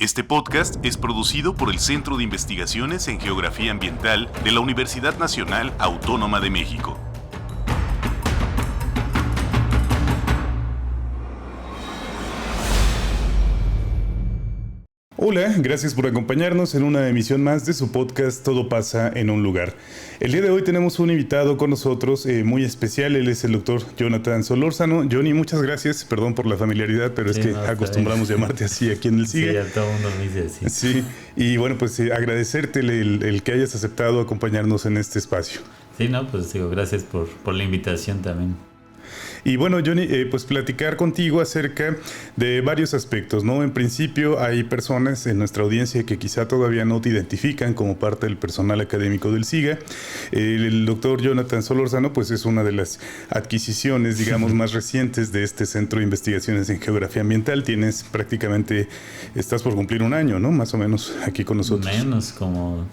Este podcast es producido por el Centro de Investigaciones en Geografía Ambiental de la Universidad Nacional Autónoma de México. Hola, gracias por acompañarnos en una emisión más de su podcast Todo pasa en un lugar. El día de hoy tenemos un invitado con nosotros muy especial, él es el doctor Jonathan Solórzano. Johnny, muchas gracias, perdón por la familiaridad, pero es que acostumbramos llamarte así aquí en el SIGA. Sí, a todo el mundo me dice así. Sí, y bueno, pues agradecerte el que hayas aceptado acompañarnos en este espacio. Sí, no, pues digo, gracias por la invitación también. Y bueno, Johnny, pues platicar contigo acerca de varios aspectos, ¿no? En principio hay personas en nuestra audiencia que quizá todavía no te identifican como parte del personal académico del SIGA. El doctor Jonathan Solórzano, pues es una de las adquisiciones, digamos, más recientes de este Centro de Investigaciones en Geografía Ambiental. Tienes prácticamente, estás por cumplir un año, ¿no? Más o menos aquí con nosotros. Menos como...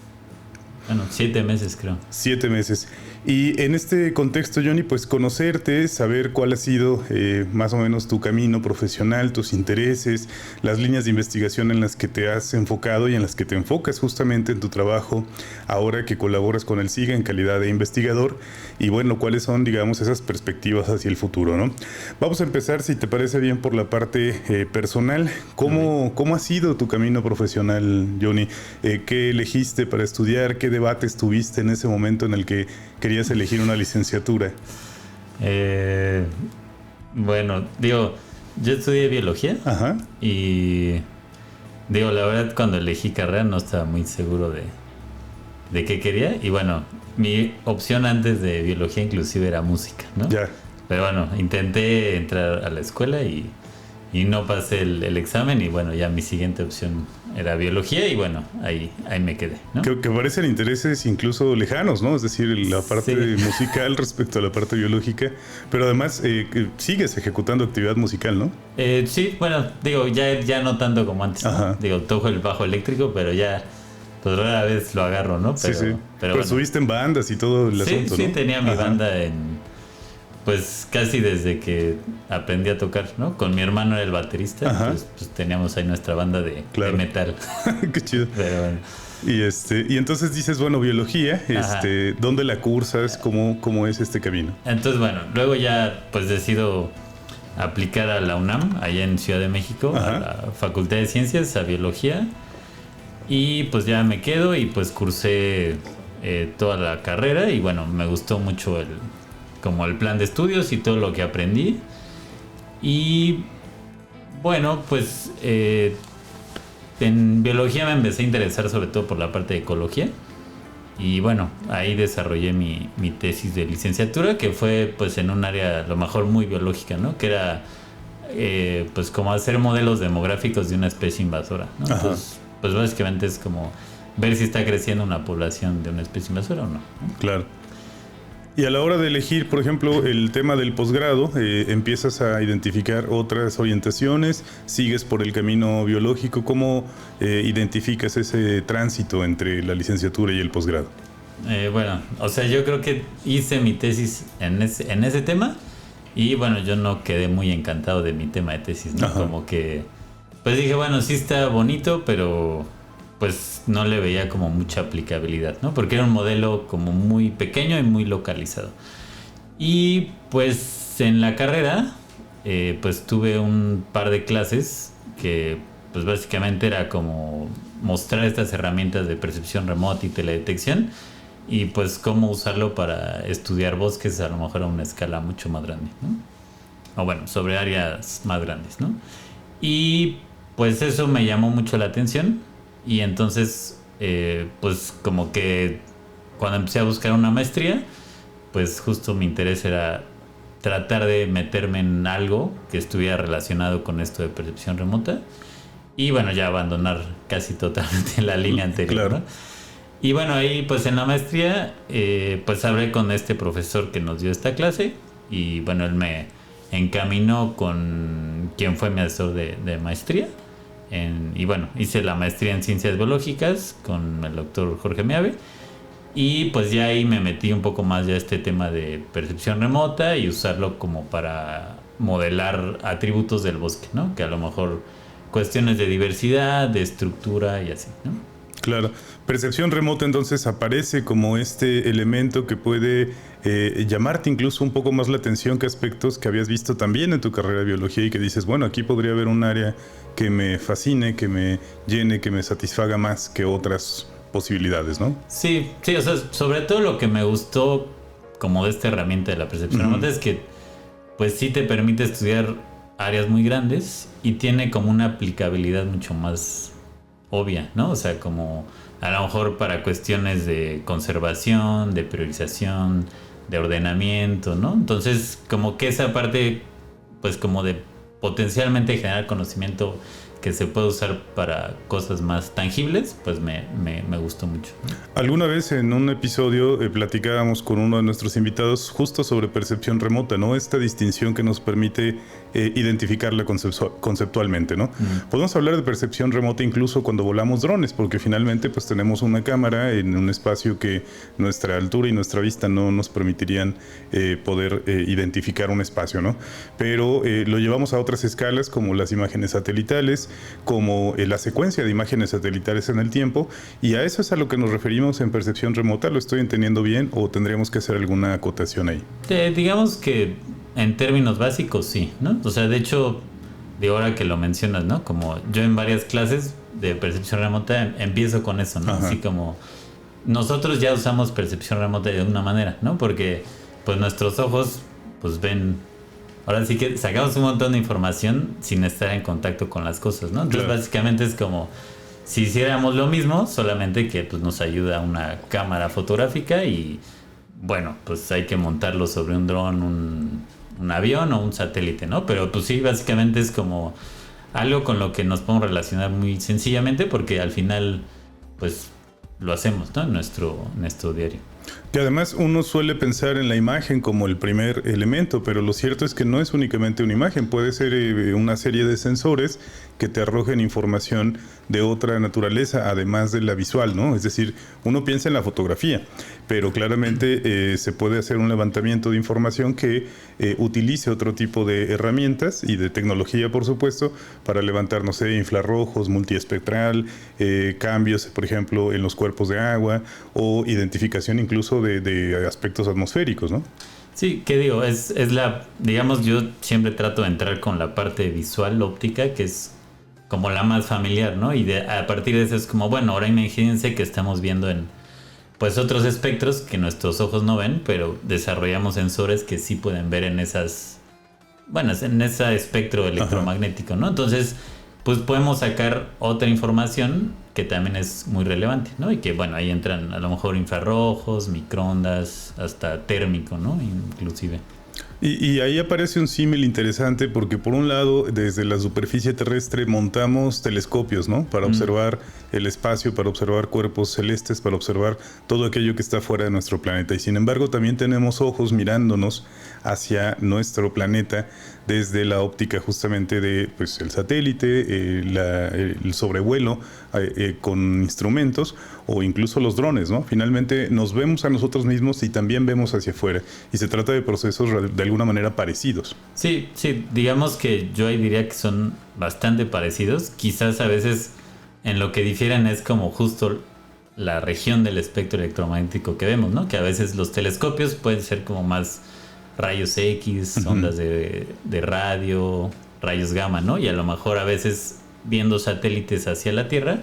Bueno, 7 meses creo. 7 meses. Y en este contexto, Johnny, pues conocerte, saber cuál ha sido más o menos tu camino profesional, tus intereses, las líneas de investigación en las que te has enfocado y en las que te enfocas justamente en tu trabajo ahora que colaboras con el SIGA en calidad de investigador. Y bueno, cuáles son, digamos, esas perspectivas hacia el futuro, ¿no? Vamos a empezar, si te parece bien, por la parte personal. ¿Cómo ha sido tu camino profesional, Johnny? ¿Qué elegiste para estudiar? ¿Qué debates tuviste en ese momento en el que querías elegir una licenciatura? Bueno, digo, yo estudié biología. Ajá. Y digo, la verdad, cuando elegí carrera no estaba muy seguro de qué quería. Y bueno, mi opción antes de biología inclusive era música, ¿no? Ya. Pero bueno, intenté entrar a la escuela y no pasé el examen. Y bueno, ya mi siguiente opción era biología y bueno, ahí me quedé, ¿no? Que parecen intereses incluso lejanos, ¿no? Es decir, la parte musical respecto a la parte biológica, pero además sigues ejecutando actividad musical, ¿no? Sí, bueno, digo, ya no tanto como antes, ¿no? Digo, toco el bajo eléctrico, pero ya pues rara vez lo agarro, ¿no? Pero bueno. Estuviste en bandas y todo el asunto, sí, ¿no? tenía mi banda pues casi desde que aprendí a tocar, ¿no? Con mi hermano era el baterista, pues teníamos ahí nuestra banda de metal. Qué chido. Pero bueno. Y entonces dices, bueno, biología, ¿dónde la cursas? ¿Cómo es este camino? Entonces, bueno, luego ya pues decido aplicar a la UNAM, allá en Ciudad de México, a la Facultad de Ciencias, a biología. Y pues ya me quedo y pues cursé toda la carrera y bueno, me gustó mucho como el plan de estudios y todo lo que aprendí. Y bueno, pues en biología me empecé a interesar sobre todo por la parte de ecología. Y bueno, ahí desarrollé mi tesis de licenciatura, que fue pues en un área a lo mejor muy biológica, ¿no? Que era pues como hacer modelos demográficos de una especie invasora, ¿no? Entonces, pues básicamente es como ver si está creciendo una población de una especie invasora o no, ¿no? Claro. Y a la hora de elegir, por ejemplo, el tema del posgrado, empiezas a identificar otras orientaciones, sigues por el camino biológico. ¿Cómo identificas ese tránsito entre la licenciatura y el posgrado? Bueno, o sea, yo creo que hice mi tesis en ese tema y bueno, yo no quedé muy encantado de mi tema de tesis, ¿no? Como que, pues dije, bueno, sí está bonito, pero pues no le veía como mucha aplicabilidad, ¿no? Porque era un modelo como muy pequeño y muy localizado. Y pues en la carrera, pues tuve un par de clases que pues básicamente era como mostrar estas herramientas de percepción remota y teledetección y pues cómo usarlo para estudiar bosques a lo mejor a una escala mucho más grande, ¿no? O bueno, sobre áreas más grandes, ¿no? Y pues eso me llamó mucho la atención. Y entonces, pues como que cuando empecé a buscar una maestría, pues justo mi interés era tratar de meterme en algo que estuviera relacionado con esto de percepción remota. Y bueno, ya abandonar casi totalmente la línea anterior, claro, ¿no? Y bueno, ahí pues en la maestría, pues hablé con este profesor que nos dio esta clase. Y bueno, él me encaminó con quien fue mi asesor de maestría. Y bueno, hice la maestría en ciencias biológicas con el doctor Jorge Meave y pues ya ahí me metí un poco más ya a este tema de percepción remota y usarlo como para modelar atributos del bosque, ¿no? Que a lo mejor cuestiones de diversidad, de estructura y así, ¿no? Claro. Percepción remota entonces aparece como este elemento que puede llamarte incluso un poco más la atención que aspectos que habías visto también en tu carrera de biología y que dices, bueno, aquí podría haber un área que me fascine, que me llene, que me satisfaga más que otras posibilidades, ¿no? Sí, sí, o sea, sobre todo lo que me gustó como de esta herramienta de la percepción remota es que pues sí te permite estudiar áreas muy grandes y tiene como una aplicabilidad mucho más obvia, ¿no? O sea, como a lo mejor para cuestiones de conservación, de priorización, de ordenamiento, ¿no? Entonces, como que esa parte, pues como de potencialmente generar conocimiento que se puede usar para cosas más tangibles, pues me gustó mucho. Alguna vez en un episodio platicábamos con uno de nuestros invitados justo sobre percepción remota, ¿no? Esta distinción que nos permite identificarla conceptualmente, ¿no? Podemos hablar de percepción remota incluso cuando volamos drones, porque finalmente pues tenemos una cámara en un espacio que nuestra altura y nuestra vista no nos permitirían poder identificar un espacio, ¿no? Pero lo llevamos a otras escalas como las imágenes satelitales, como la secuencia de imágenes satelitales en el tiempo, y a eso es a lo que nos referimos en percepción remota. ¿Lo estoy entendiendo bien o tendríamos que hacer alguna acotación ahí? Digamos que en términos básicos sí, ¿no? O sea, de hecho, de ahora que lo mencionas, ¿no? Como yo en varias clases de percepción remota empiezo con eso, ¿no? Ajá. Así como nosotros ya usamos percepción remota de una manera, ¿no? Porque pues nuestros ojos pues ven. Ahora sí que sacamos un montón de información sin estar en contacto con las cosas, ¿no? Entonces, claro, básicamente es como si hiciéramos lo mismo, solamente que pues nos ayuda una cámara fotográfica y bueno, pues hay que montarlo sobre un dron, un avión o un satélite, ¿no? Pero pues sí, básicamente es como algo con lo que nos podemos relacionar muy sencillamente porque al final pues lo hacemos, ¿no? En nuestro diario. Que además uno suele pensar en la imagen como el primer elemento, pero lo cierto es que no es únicamente una imagen, puede ser una serie de sensores que te arrojen información de otra naturaleza, además de la visual, ¿no? Es decir, uno piensa en la fotografía, pero claramente se puede hacer un levantamiento de información que utilice otro tipo de herramientas y de tecnología, por supuesto, para levantar, no sé, infrarrojos, multiespectral, cambios, por ejemplo, en los cuerpos de agua o identificación incluso de aspectos atmosféricos, ¿no? Sí, ¿qué digo? Es la, digamos, yo siempre trato de entrar con la parte visual, óptica, que es como la más familiar, ¿no? Y a partir de eso es como, bueno, ahora imagínense que estamos viendo en pues otros espectros que nuestros ojos no ven, pero desarrollamos sensores que sí pueden ver en esas, bueno, en ese espectro electromagnético, ¿no? Entonces, pues podemos sacar otra información que también es muy relevante, ¿no? Y que, bueno, ahí entran a lo mejor infrarrojos, microondas, hasta térmico, ¿no? Inclusive. Y ahí aparece un símil interesante porque por un lado desde la superficie terrestre montamos telescopios, ¿no? Para observar el espacio, para observar cuerpos celestes, para observar todo aquello que está fuera de nuestro planeta. Y sin embargo también tenemos ojos mirándonos hacia nuestro planeta desde la óptica justamente de pues, el satélite, el sobrevuelo con instrumentos o incluso los drones, ¿no? Finalmente nos vemos a nosotros mismos y también vemos hacia afuera. Y se trata de procesos de alguna manera parecidos. Sí, digamos que yo ahí diría que son bastante parecidos. Quizás a veces en lo que difieren es como justo la región del espectro electromagnético que vemos, ¿no? Que a veces los telescopios pueden ser como más rayos X, ondas de radio, rayos gamma, ¿no? Y a lo mejor a veces viendo satélites hacia la Tierra,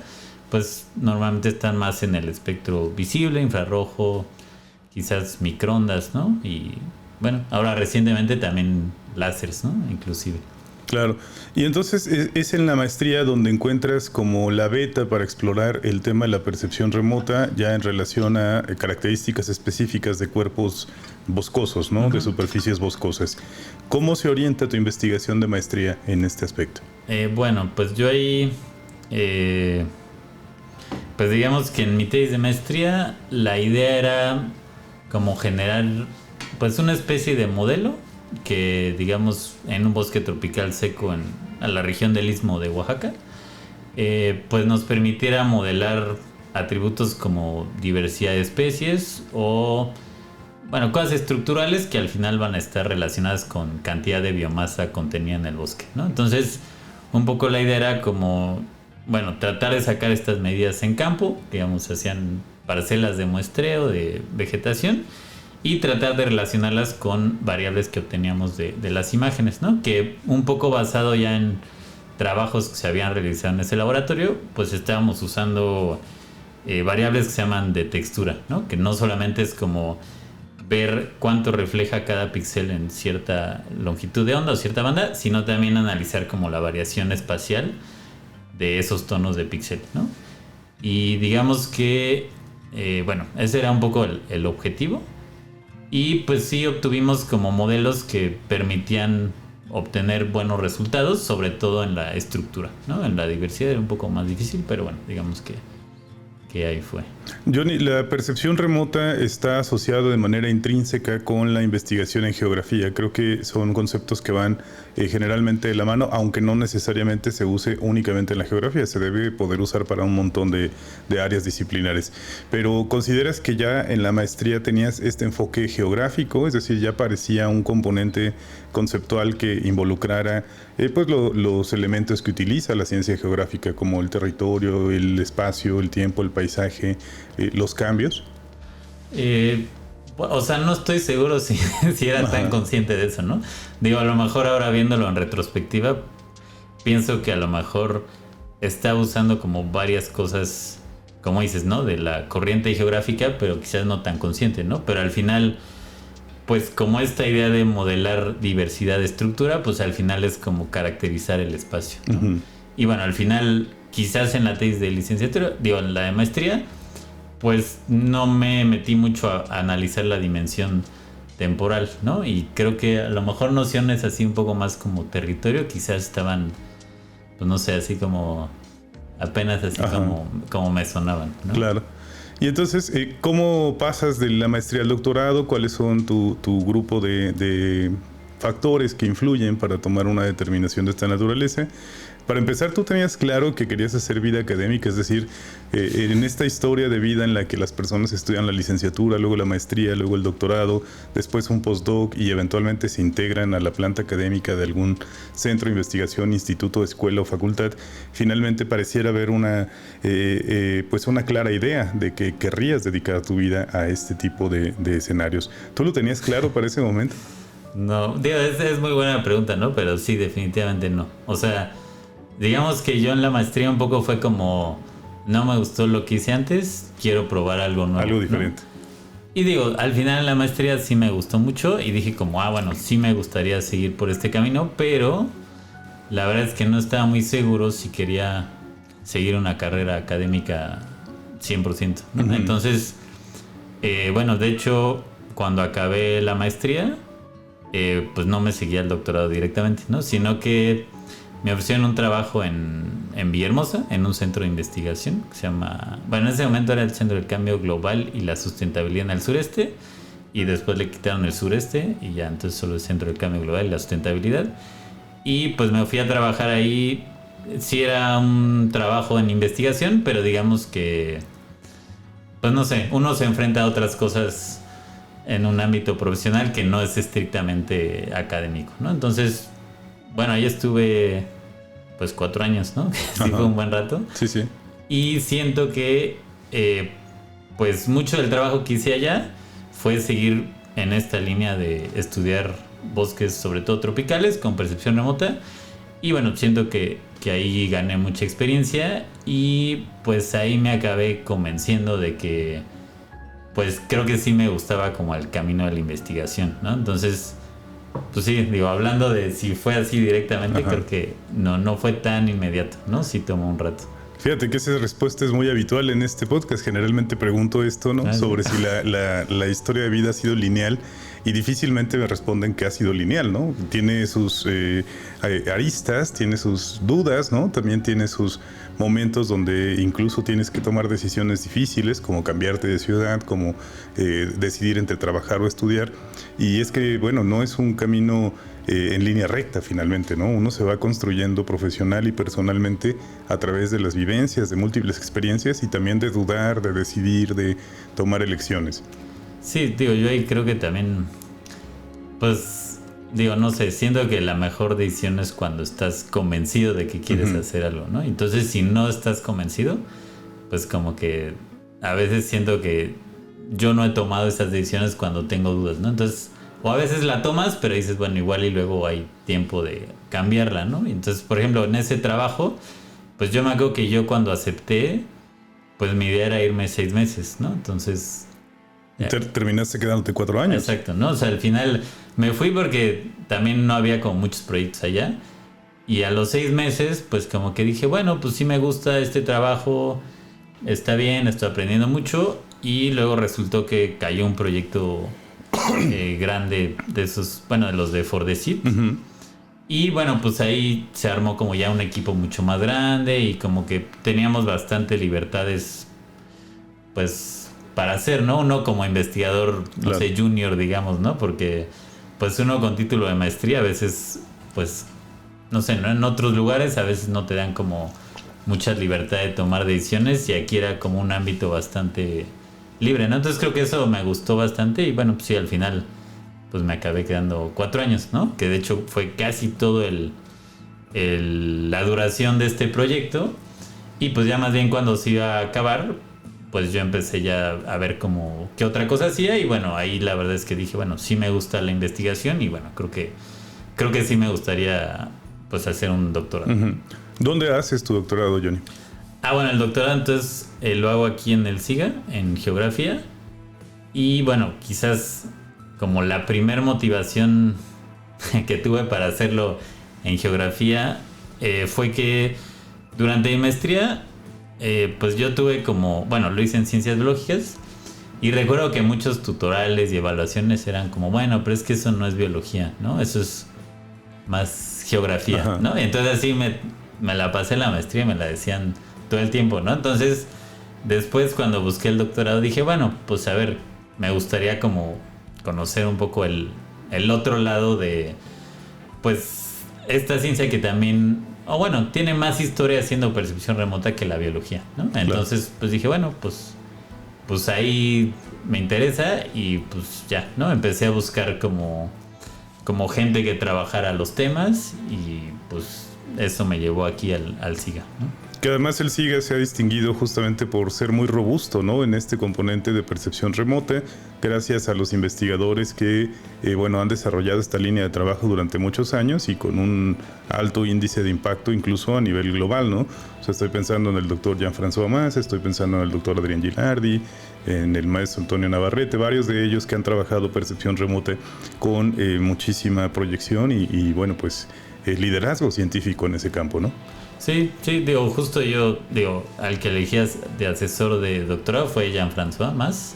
pues normalmente están más en el espectro visible, infrarrojo, quizás microondas, ¿no? Y bueno, ahora recientemente también láseres, ¿no? Inclusive. Claro. Y entonces es en la maestría donde encuentras como la beta para explorar el tema de la percepción remota ya en relación a características específicas de cuerpos boscosos, ¿no? De superficies boscosas. ¿Cómo se orienta tu investigación de maestría en este aspecto? Bueno, pues yo ahí, pues digamos que en mi tesis de maestría la idea era como generar pues una especie de modelo que digamos en un bosque tropical seco en la región del Istmo de Oaxaca pues nos permitiera modelar atributos como diversidad de especies o bueno, cosas estructurales que al final van a estar relacionadas con cantidad de biomasa contenida en el bosque, ¿no? Entonces un poco la idea era como, bueno, tratar de sacar estas medidas en campo, digamos, se hacían parcelas de muestreo, de vegetación, y tratar de relacionarlas con variables que obteníamos de las imágenes, ¿no? Que un poco basado ya en trabajos que se habían realizado en ese laboratorio, pues estábamos usando variables que se llaman de textura, ¿no? Que no solamente es como ver cuánto refleja cada píxel en cierta longitud de onda o cierta banda, sino también analizar como la variación espacial de esos tonos de píxel, ¿no? Y digamos que, bueno, ese era un poco el objetivo. Y pues sí obtuvimos como modelos que permitían obtener buenos resultados, sobre todo en la estructura, ¿no? En la diversidad era un poco más difícil, pero bueno, digamos que ahí fue. Johnny, la percepción remota está asociada de manera intrínseca con la investigación en geografía. Creo que son conceptos que van generalmente de la mano, aunque no necesariamente se use únicamente en la geografía. Se debe poder usar para un montón de áreas disciplinares. Pero ¿consideras que ya en la maestría tenías este enfoque geográfico? Es decir, ya parecía un componente conceptual que involucrara pues los elementos que utiliza la ciencia geográfica, como el territorio, el espacio, el tiempo, el paisaje, los cambios. O sea, no estoy seguro si era tan consciente de eso, ¿no? Digo, a lo mejor ahora viéndolo en retrospectiva, pienso que a lo mejor está usando como varias cosas, como dices, ¿no? De la corriente geográfica, pero quizás no tan consciente, ¿no? Pero al final, pues como esta idea de modelar diversidad de estructura, pues al final es como caracterizar el espacio, ¿no? Uh-huh. Y bueno, al final, quizás en la tesis de licenciatura, digo, en la de maestría, pues no me metí mucho a analizar la dimensión temporal, ¿no? Y creo que a lo mejor nociones así un poco más como territorio, quizás estaban, pues no sé, así como apenas así como me sonaban, ¿no? Claro. Y entonces, ¿cómo pasas de la maestría al doctorado? ¿Cuáles son tu grupo de factores que influyen para tomar una determinación de esta naturaleza? Para empezar, tú tenías claro que querías hacer vida académica, es decir, en esta historia de vida en la que las personas estudian la licenciatura, luego la maestría, luego el doctorado, después un postdoc y eventualmente se integran a la planta académica de algún centro de investigación, instituto, escuela o facultad, finalmente pareciera haber pues una clara idea de que querrías dedicar tu vida a este tipo de escenarios. ¿Tú lo tenías claro para ese momento? No, digo, es muy buena pregunta, ¿no? Pero sí, definitivamente no. O sea, digamos que yo en la maestría un poco fue como, no me gustó lo que hice antes, quiero probar algo nuevo. Algo diferente. ¿No? Y digo, al final en la maestría sí me gustó mucho y dije como, bueno, sí me gustaría seguir por este camino, pero la verdad es que no estaba muy seguro si quería seguir una carrera académica 100%, ¿no? Uh-huh. Entonces, bueno, de hecho, cuando acabé la maestría, pues no me seguí al doctorado directamente, ¿no? Sino que me ofrecieron un trabajo en Villahermosa, en un centro de investigación que se llama... Bueno, en ese momento era el Centro del Cambio Global y la Sustentabilidad en el Sureste, y después le quitaron el sureste y ya entonces solo el Centro del Cambio Global y la Sustentabilidad. Y pues me fui a trabajar ahí. Sí era un trabajo en investigación, pero digamos que, pues no sé, uno se enfrenta a otras cosas en un ámbito profesional que no es estrictamente académico, ¿no? Entonces, bueno, ahí estuve pues 4 años, ¿no? Sí, fue un buen rato. Sí, sí. Y siento que pues mucho del trabajo que hice allá fue seguir en esta línea de estudiar bosques, sobre todo tropicales, con percepción remota. Y bueno, siento que ahí gané mucha experiencia y pues ahí me acabé convenciendo de que pues creo que sí me gustaba como el camino de la investigación, ¿no? Entonces, pues sí, digo, hablando de si fue así directamente, creo que no fue tan inmediato, ¿no? Sí tomó un rato. Fíjate que esa respuesta es muy habitual en este podcast. Generalmente pregunto esto, ¿no? Sobre si la historia de vida ha sido lineal, y difícilmente me responden que ha sido lineal, ¿no? Tiene sus aristas, tiene sus dudas, ¿no? También tiene sus momentos donde incluso tienes que tomar decisiones difíciles, como cambiarte de ciudad, como decidir entre trabajar o estudiar. Y es que, bueno, no es un camino en línea recta finalmente, ¿no? Uno se va construyendo profesional y personalmente a través de las vivencias, de múltiples experiencias y también de dudar, de decidir, de tomar elecciones. Sí, digo, yo ahí creo que también, pues, digo, no sé, siento que la mejor decisión es cuando estás convencido de que quieres hacer algo, ¿no? Entonces, si no estás convencido, pues como que a veces siento que yo no he tomado esas decisiones cuando tengo dudas, ¿no? Entonces, o a veces la tomas, pero dices, bueno, igual y luego hay tiempo de cambiarla, ¿no? Entonces, por ejemplo, en ese trabajo, pues yo me acuerdo que yo cuando acepté, pues mi idea era irme 6 meses, ¿no? Entonces... Terminaste quedándote 4 años. Exacto, ¿no? O sea, al final me fui porque también no había como muchos proyectos allá. Y a los 6 meses, pues como que dije, bueno, pues sí me gusta este trabajo, está bien, estoy aprendiendo mucho. Y luego resultó que cayó un proyecto grande de esos, bueno, de los de Fordesit. Y bueno, pues ahí se armó como ya un equipo mucho más grande y como que teníamos bastante libertades, pues... para hacer, ¿no? Uno como investigador, no sé, junior, digamos, ¿no? Porque pues uno con título de maestría a veces, pues, no sé, ¿no? En otros lugares a veces no te dan como mucha libertad de tomar decisiones y aquí era como un ámbito bastante libre, ¿no? Entonces creo que eso me gustó bastante y bueno, pues sí, al final pues me acabé quedando 4 años, ¿no? Que de hecho fue casi todo la duración de este proyecto y pues ya más bien cuando se iba a acabar, pues yo empecé ya a ver como qué otra cosa hacía y bueno, ahí la verdad es que dije, bueno, sí me gusta la investigación y bueno, creo que sí me gustaría pues hacer un doctorado. ¿Dónde haces tu doctorado, Johnny? Bueno, el doctorado entonces lo hago aquí en el SIGA, en geografía y bueno, quizás como la primer motivación que tuve para hacerlo en geografía fue que durante mi maestría pues yo tuve como, bueno, lo hice en ciencias biológicas y recuerdo que muchos tutoriales y evaluaciones eran como, bueno, pero es que eso no es biología, ¿no? Eso es más geografía, ¿no? Y entonces así me la pasé en la maestría y me la decían todo el tiempo, ¿no? Entonces, después cuando busqué el doctorado dije, bueno, pues a ver, me gustaría como conocer un poco el otro lado de, pues, esta ciencia que también... o bueno, tiene más historia haciendo percepción remota que la biología, ¿no? Entonces, pues dije, bueno, pues ahí me interesa y pues ya, ¿no? Empecé a buscar como gente que trabajara los temas y pues eso me llevó aquí al SIGA, ¿no? Que además el SIGA se ha distinguido justamente por ser muy robusto, ¿no? En este componente de percepción remota, gracias a los investigadores que, han desarrollado esta línea de trabajo durante muchos años y con un alto índice de impacto incluso a nivel global, ¿no? O sea, estoy pensando en el doctor Jean-François Mas, estoy pensando en el doctor Adrián Gilardi, en el maestro Antonio Navarrete, varios de ellos que han trabajado percepción remota con muchísima proyección y liderazgo científico en ese campo, ¿no? Sí, digo, justo yo, al que elegías de asesor de doctorado fue Jean-François Mas.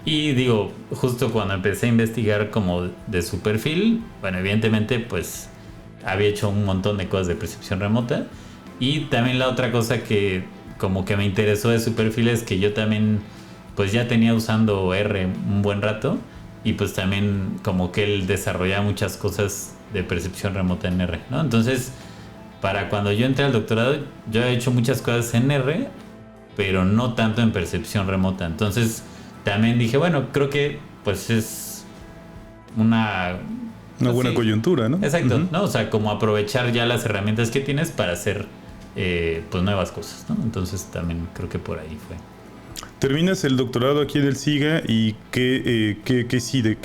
Y digo, justo cuando empecé a investigar como de su perfil, bueno, evidentemente pues había hecho un montón de cosas de percepción remota. Y también la otra cosa que como que me interesó de su perfil es que yo también pues ya tenía usando R un buen rato. Y pues también como que él desarrollaba muchas cosas de percepción remota en R, ¿no? Entonces... para cuando yo entré al doctorado, yo he hecho muchas cosas en R, pero no tanto en percepción remota. Entonces, también dije, bueno, creo que pues es una buena coyuntura, ¿no? Exacto, ¿no? O sea, como aprovechar ya las herramientas que tienes para hacer pues nuevas cosas, ¿no? Entonces, también creo que por ahí fue. Terminas el doctorado aquí en el SIGA y ¿qué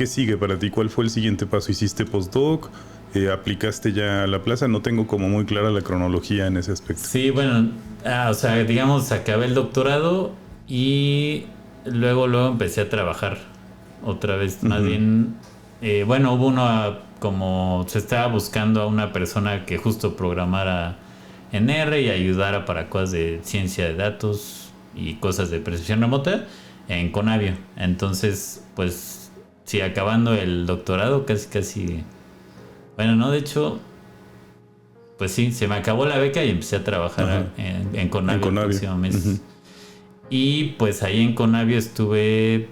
sigue para ti? ¿Cuál fue el siguiente paso? ¿Hiciste postdoc? ¿Aplicaste ya a la plaza? No tengo como muy clara la cronología en ese aspecto. Sí, bueno, o sea, digamos, acabé el doctorado y luego empecé a trabajar otra vez. Más bien, hubo uno como se estaba buscando a una persona que justo programara en R y ayudara para cosas de ciencia de datos y cosas de percepción remota en Conavio. Entonces, pues, sí, acabando el doctorado, casi... Bueno, no, de hecho, pues sí, se me acabó la beca y empecé a trabajar en Conavio el próximo mes. Y pues ahí en Conavio estuve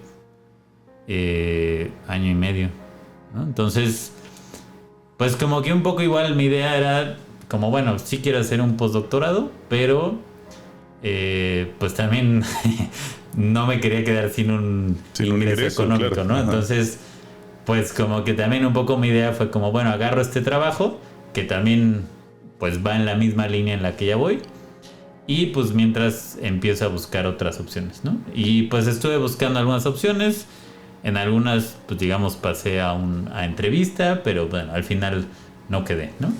año y medio, ¿no? Entonces, pues como que un poco igual mi idea era como, bueno, sí quiero hacer un postdoctorado, pero pues también no me quería quedar sin un ingreso económico, claro, ¿no? Entonces... pues como que también un poco mi idea fue como, bueno, agarro este trabajo, que también pues va en la misma línea en la que ya voy, y pues mientras empiezo a buscar otras opciones, ¿no? Y pues estuve buscando algunas opciones, en algunas pues digamos pasé a entrevista, pero bueno, al final no quedé, ¿no?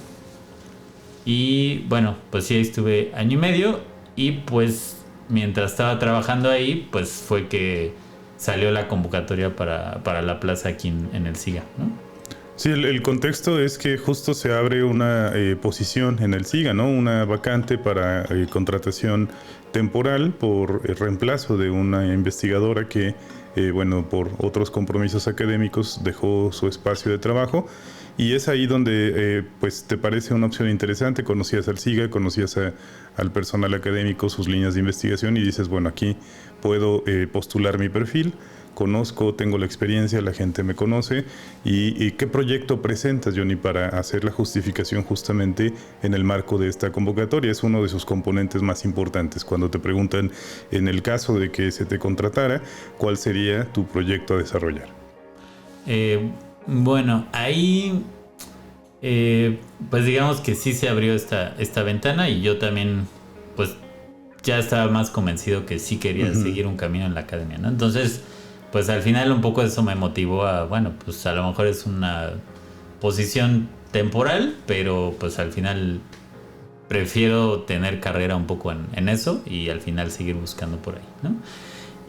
Y bueno, pues sí, ahí estuve año y medio, y pues mientras estaba trabajando ahí, pues fue que salió la convocatoria para la plaza aquí en el SIGA, ¿no? Sí, el contexto es que justo se abre una posición en el SIGA, ¿no? Una vacante para contratación temporal por reemplazo de una investigadora que, bueno, por otros compromisos académicos dejó su espacio de trabajo. Y es ahí donde pues te parece una opción interesante. Conocías al SIGA, conocías al personal académico, sus líneas de investigación, y dices, bueno, aquí puedo postular mi perfil, conozco, tengo la experiencia, la gente me conoce. ¿Y qué proyecto presentas, Johnny, para hacer la justificación justamente en el marco de esta convocatoria? Es uno de sus componentes más importantes. Cuando te preguntan, en el caso de que se te contratara, ¿cuál sería tu proyecto a desarrollar? Bueno, ahí pues digamos que sí se abrió esta ventana, y yo también pues ya estaba más convencido que sí quería seguir un camino en la academia, ¿no? Entonces pues al final un poco eso me motivó a, bueno, pues a lo mejor es una posición temporal, pero pues al final prefiero tener carrera un poco en eso, y al final seguir buscando por ahí, ¿no?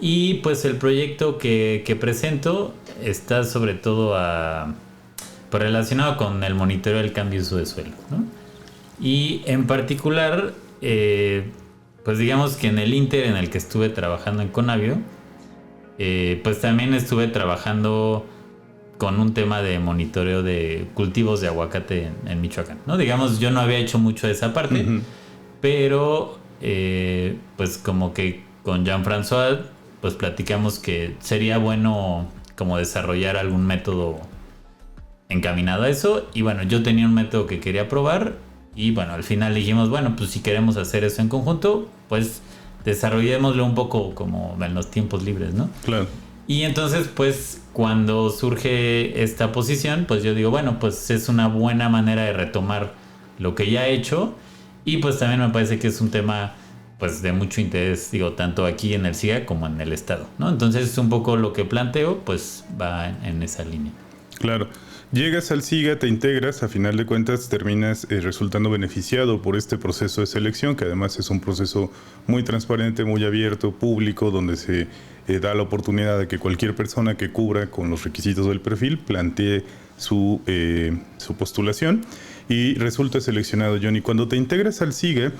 Y pues el proyecto que presento está sobre todo pues relacionado con el monitoreo del cambio de uso de suelo, ¿no? Y en particular, pues digamos que en el Inter en el que estuve trabajando en Conavio, pues también estuve trabajando con un tema de monitoreo de cultivos de aguacate en Michoacán, ¿no? Digamos, yo no había hecho mucho de esa parte, pero pues como que con Jean-François pues platicamos que sería bueno como desarrollar algún método encaminado a eso, y bueno, yo tenía un método que quería probar, y bueno, al final dijimos, bueno, pues si queremos hacer eso en conjunto, pues desarrollémoslo un poco como en los tiempos libres, ¿no? Claro. Y entonces pues cuando surge esta posición, pues yo digo, bueno, pues es una buena manera de retomar lo que ya he hecho, y pues también me parece que es un tema pues de mucho interés, digo, tanto aquí en el SIGA como en el estado, ¿no? Entonces un poco lo que planteo pues va en esa línea. Claro. Llegas al SIGA, te integras, a final de cuentas terminas resultando beneficiado por este proceso de selección, que además es un proceso muy transparente, muy abierto, público, donde se da la oportunidad de que cualquier persona que cubra con los requisitos del perfil plantee su postulación, y resulta seleccionado, Johnny. Cuando te integras al SIGA,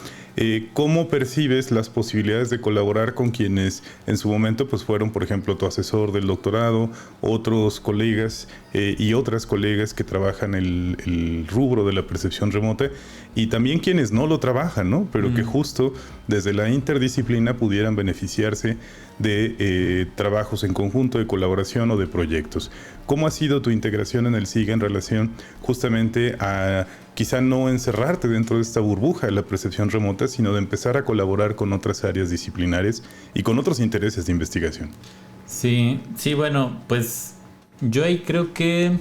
¿cómo percibes las posibilidades de colaborar con quienes en su momento pues fueron, por ejemplo, tu asesor del doctorado, otros colegas y otras colegas que trabajan el rubro de la percepción remota, y también quienes no lo trabajan, ¿no? Pero que justo desde la interdisciplina pudieran beneficiarse de trabajos en conjunto, de colaboración o de proyectos? ¿Cómo ha sido tu integración en el SIGA en relación justamente a quizá no encerrarte dentro de esta burbuja de la percepción remota, sino de empezar a colaborar con otras áreas disciplinares y con otros intereses de investigación? Sí, bueno, pues yo ahí creo que,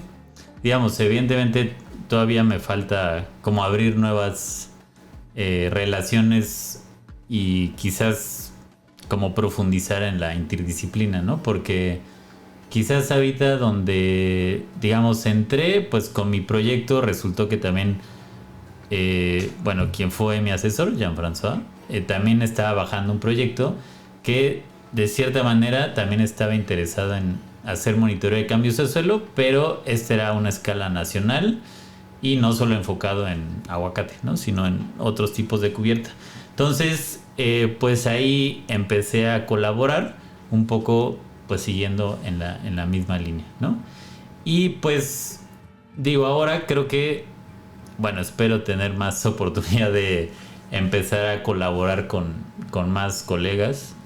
digamos, evidentemente todavía me falta como abrir nuevas relaciones, y quizás como profundizar en la interdisciplina, ¿no? Porque quizás ahorita donde, digamos, entré, pues con mi proyecto resultó que también, bueno, quien fue mi asesor, Jean-François, también estaba bajando un proyecto que de cierta manera también estaba interesado en hacer monitoreo de cambios de suelo, pero esta era una escala nacional y no solo enfocado en aguacate, ¿no? Sino en otros tipos de cubierta. Entonces, pues ahí empecé a colaborar un poco, pues siguiendo en la misma línea, ¿no? Y pues digo, ahora creo que, bueno, espero tener más oportunidad de empezar a colaborar con más colegas.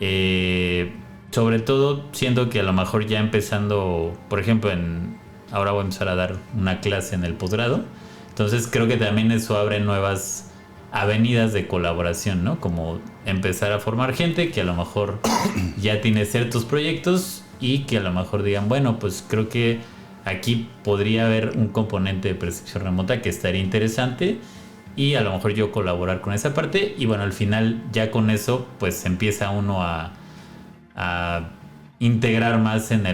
Sobre todo siento que a lo mejor ya empezando, por ejemplo, ahora voy a empezar a dar una clase en el posgrado, entonces creo que también eso abre nuevas avenidas de colaboración, ¿no? Como empezar a formar gente que a lo mejor ya tiene ciertos proyectos y que a lo mejor digan, bueno, pues creo que aquí podría haber un componente de percepción remota que estaría interesante y a lo mejor yo colaborar con esa parte y bueno, al final ya con eso pues empieza uno a integrar más en la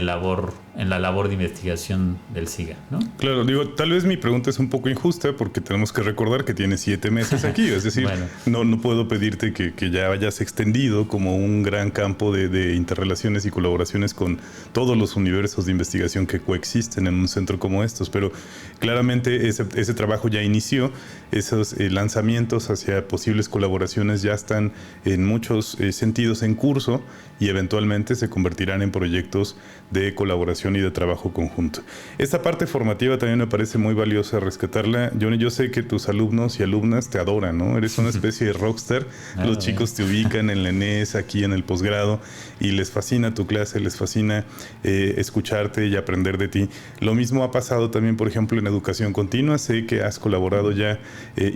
labor de investigación del SIGA, ¿no? Claro, digo, tal vez mi pregunta es un poco injusta porque tenemos que recordar que tienes 7 meses aquí, es decir, bueno, no puedo pedirte que ya hayas extendido como un gran campo de interrelaciones y colaboraciones con todos los universos de investigación que coexisten en un centro como estos, pero claramente ese trabajo ya inició, esos lanzamientos hacia posibles colaboraciones ya están en muchos sentidos en curso y eventualmente se convertirán en proyectos de colaboración y de trabajo conjunto. Esta parte formativa también me parece muy valiosa rescatarla. Johnny, yo sé que tus alumnos y alumnas te adoran, ¿no? Eres una especie de rockstar. Los chicos te ubican en la ENES, aquí en el posgrado, y les fascina tu clase, les fascina escucharte y aprender de ti. Lo mismo ha pasado también, por ejemplo, en educación continua. Sé que has colaborado ya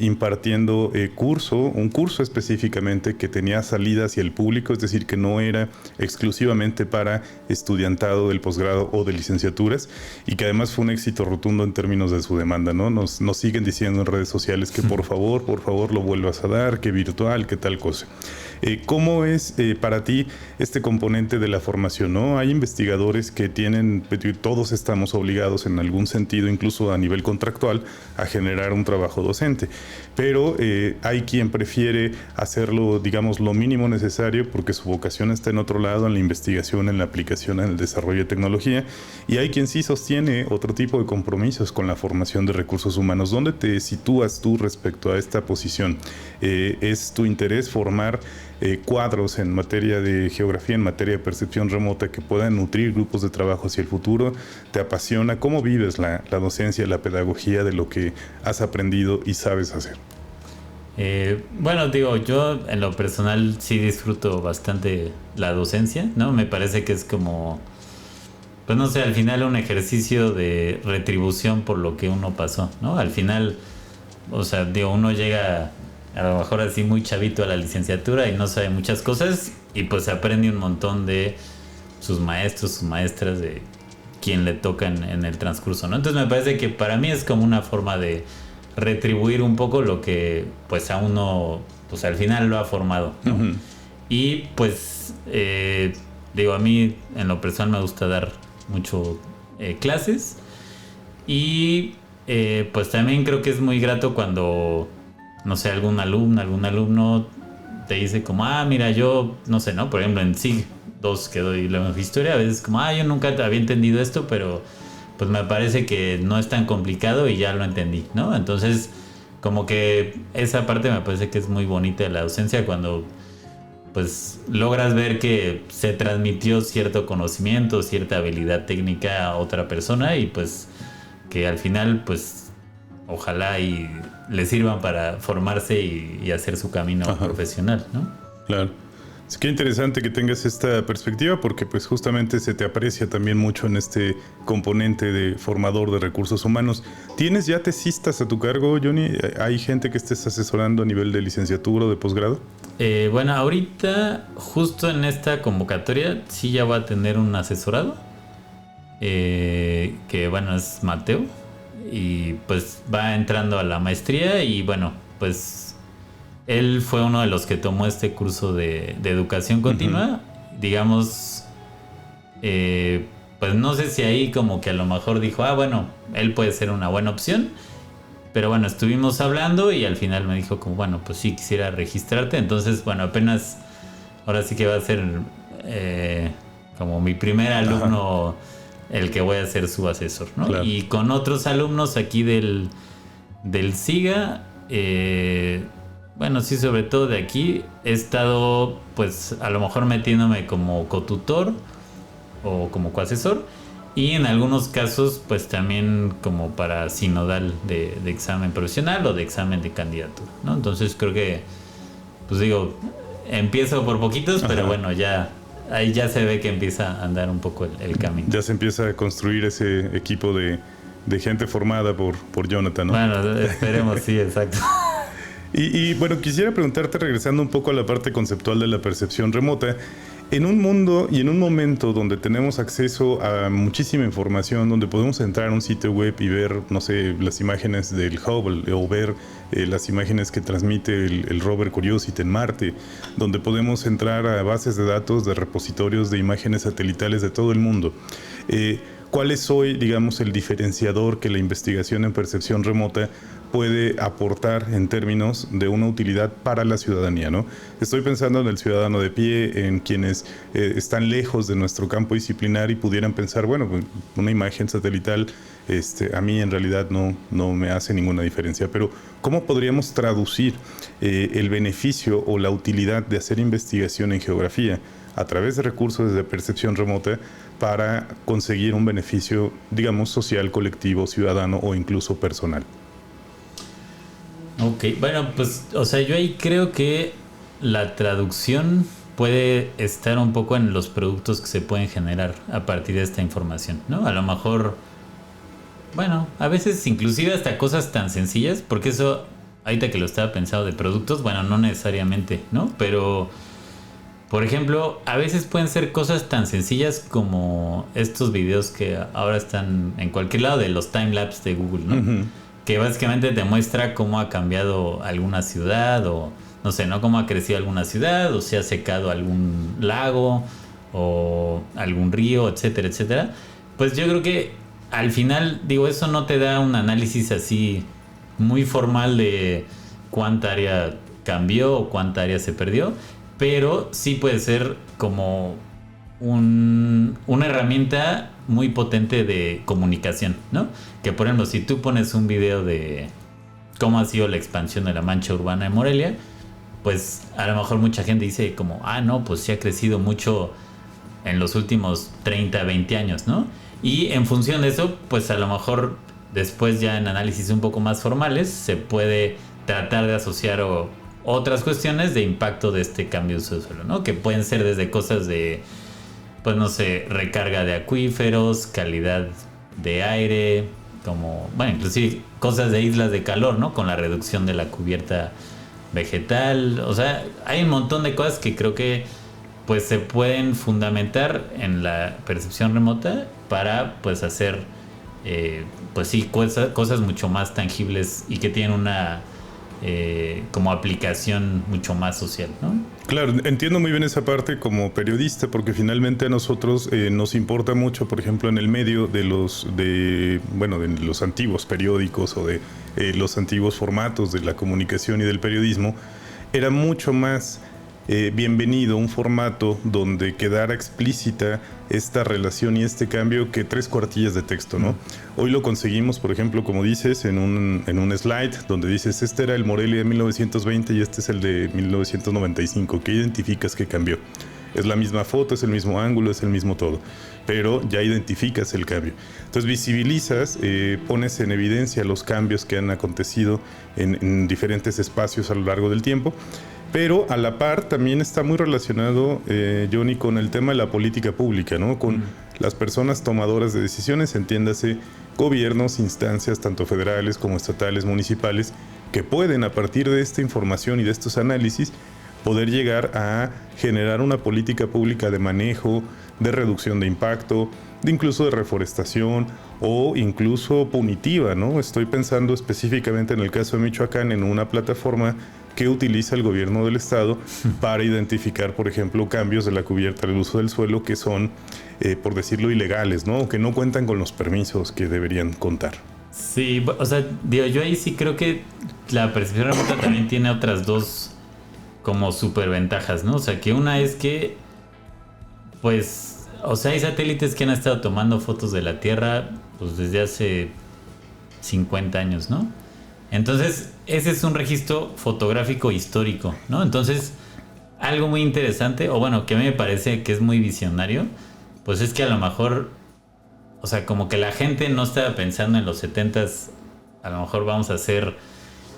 impartiendo un curso específicamente que tenía salida hacia el público, es decir, que no era exclusivamente para estudiantado del posgrado o de licenciaturas, y que además fue un éxito rotundo en términos de su demanda, ¿no? Nos siguen diciendo en redes sociales que por favor lo vuelvas a dar, que virtual, que tal cosa. ¿Cómo es para ti este componente de la formación, ¿no? Hay investigadores que todos estamos obligados en algún sentido, incluso a nivel contractual, a generar un trabajo docente, pero hay quien prefiere hacerlo, digamos, lo mínimo necesario porque su vocación está en otro lado, en la investigación, en la aplicación, en el desarrollo de tecnología, y hay quien sí sostiene otro tipo de compromisos con la formación de recursos humanos. ¿Dónde te sitúas tú respecto a esta posición? ¿Es tu interés formar cuadros en materia de geografía, en materia de percepción remota que puedan nutrir grupos de trabajo hacia el futuro? ¿Te apasiona? ¿Cómo vives la docencia, la pedagogía de lo que has aprendido y sabes hacer? Bueno, digo, yo en lo personal sí disfruto bastante la docencia, ¿no? Me parece que es como, pues no sé, al final un ejercicio de retribución por lo que uno pasó, ¿no? Al final, o sea, digo, uno llega a lo mejor así muy chavito a la licenciatura y no sabe muchas cosas y pues aprende un montón de sus maestros, sus maestras, de quien le toca en el transcurso, ¿no? Entonces me parece que para mí es como una forma de retribuir un poco lo que pues a uno pues al final lo ha formado, ¿no? Uh-huh. Y pues digo, a mí en lo personal me gusta dar mucho clases y pues también creo que es muy grato cuando, no sé, algún alumno te dice como, mira, yo no sé, ¿no? Por ejemplo en SIG 2 que doy la historia, a veces como, yo nunca había entendido esto, pero pues me parece que no es tan complicado y ya lo entendí, ¿no? Entonces, como que esa parte me parece que es muy bonita de la docencia, cuando pues logras ver que se transmitió cierto conocimiento, cierta habilidad técnica a otra persona y pues que al final pues ojalá y le sirvan para formarse y hacer su camino profesional, ¿no? Claro. Es que interesante que tengas esta perspectiva porque pues justamente se te aprecia también mucho en este componente de formador de recursos humanos. ¿Tienes ya tesistas a tu cargo, Johnny? ¿Hay gente que estés asesorando a nivel de licenciatura o de posgrado? Bueno, ahorita justo en esta convocatoria sí ya va a tener un asesorado que bueno, es Mateo y pues va entrando a la maestría y bueno, pues él fue uno de los que tomó este curso de educación continua. Uh-huh. Digamos, pues no sé si ahí como que a lo mejor dijo, bueno, él puede ser una buena opción. Pero bueno, estuvimos hablando y al final me dijo como, bueno, pues sí, quisiera registrarte. Entonces, bueno, apenas, ahora sí que va a ser como mi primer alumno, el que voy a ser su asesor, ¿no? Claro. Y con otros alumnos aquí del SIGA, bueno, sí, sobre todo de aquí, he estado, pues, a lo mejor metiéndome como cotutor o como coasesor y en algunos casos, pues, también como para sinodal de examen profesional o de examen de candidatura, ¿no? Entonces creo que, pues digo, empiezo por poquitos, pero bueno, ya ahí ya se ve que empieza a andar un poco el camino. Ya se empieza a construir ese equipo de gente formada por Jonathan, ¿no? Bueno, esperemos, sí, exacto. Y bueno, quisiera preguntarte, regresando un poco a la parte conceptual de la percepción remota, en un mundo y en un momento donde tenemos acceso a muchísima información, donde podemos entrar a un sitio web y ver, no sé, las imágenes del Hubble o ver las imágenes que transmite el rover Curiosity en Marte, donde podemos entrar a bases de datos de repositorios de imágenes satelitales de todo el mundo. ¿Cuál es hoy, digamos, el diferenciador que la investigación en percepción remota puede aportar en términos de una utilidad para la ciudadanía, ¿no? Estoy pensando en el ciudadano de pie, en quienes están lejos de nuestro campo disciplinar y pudieran pensar, bueno, una imagen satelital a mí en realidad no me hace ninguna diferencia, pero ¿cómo podríamos traducir el beneficio o la utilidad de hacer investigación en geografía a través de recursos de percepción remota para conseguir un beneficio, digamos, social, colectivo, ciudadano o incluso personal? Ok, bueno, pues, o sea, yo ahí creo que la traducción puede estar un poco en los productos que se pueden generar a partir de esta información, ¿no? A lo mejor, bueno, a veces inclusive hasta cosas tan sencillas, porque eso, ahorita que lo estaba pensando de productos, bueno, no necesariamente, ¿no? Pero, por ejemplo, a veces pueden ser cosas tan sencillas como estos videos que ahora están en cualquier lado de los timelapse de Google, ¿no? Uh-huh. Que básicamente te muestra cómo ha cambiado alguna ciudad o, no sé, ¿no? Cómo ha crecido alguna ciudad o se ha secado algún lago o algún río, etcétera, etcétera. Pues yo creo que al final, digo, eso no te da un análisis así muy formal de cuánta área cambió o cuánta área se perdió, pero sí puede ser como una herramienta muy potente de comunicación, ¿no? Que por ejemplo, si tú pones un video de cómo ha sido la expansión de la mancha urbana de Morelia, pues a lo mejor mucha gente dice como, no, pues sí ha crecido mucho en los últimos 30, 20 años, ¿no? Y en función de eso, pues a lo mejor después ya en análisis un poco más formales se puede tratar de asociar otras cuestiones de impacto de este cambio de uso de suelo, ¿no? Que pueden ser desde cosas de, pues no sé, recarga de acuíferos, calidad de aire, como, bueno, inclusive cosas de islas de calor, ¿no? Con la reducción de la cubierta vegetal. O sea, hay un montón de cosas que creo que pues se pueden fundamentar en la percepción remota para pues hacer pues sí, cosas mucho más tangibles y que tienen una como aplicación mucho más social, ¿no? Claro, entiendo muy bien esa parte como periodista, porque finalmente a nosotros nos importa mucho, por ejemplo, en el medio de los antiguos periódicos o de los antiguos formatos de la comunicación y del periodismo, era mucho más bienvenido un formato donde quedara explícita esta relación y este cambio que 3 cuartillas de texto, ¿no? Hoy lo conseguimos, por ejemplo, como dices, en un slide donde dices, este era el Morelia de 1920 y este es el de 1995. ¿Qué identificas que cambió? Es la misma foto, es el mismo ángulo, es el mismo todo, pero ya identificas el cambio. Entonces visibilizas, pones en evidencia los cambios que han acontecido en diferentes espacios a lo largo del tiempo. Pero a la par también está muy relacionado, Johnny, con el tema de la política pública, ¿no? Con las personas tomadoras de decisiones, entiéndase, gobiernos, instancias, tanto federales como estatales, municipales, que pueden a partir de esta información y de estos análisis poder llegar a generar una política pública de manejo, de reducción de impacto, de incluso de reforestación o incluso punitiva, ¿no? Estoy pensando específicamente en el caso de Michoacán en una plataforma que utiliza el gobierno del estado para identificar, por ejemplo, cambios de la cubierta del uso del suelo que son, por decirlo, ilegales, ¿no? O que no cuentan con los permisos que deberían contar. Sí, o sea, digo, yo ahí sí creo que la percepción remota también tiene otras dos como superventajas, ¿no? O sea, que una es que, pues, o sea, hay satélites que han estado tomando fotos de la Tierra, pues, desde hace 50 años, ¿no? Entonces, ese es un registro fotográfico histórico, ¿no? Entonces, algo muy interesante, o bueno, que a mí me parece que es muy visionario, pues es que a lo mejor, o sea, como que la gente no estaba pensando en los 70s, a lo mejor vamos a hacer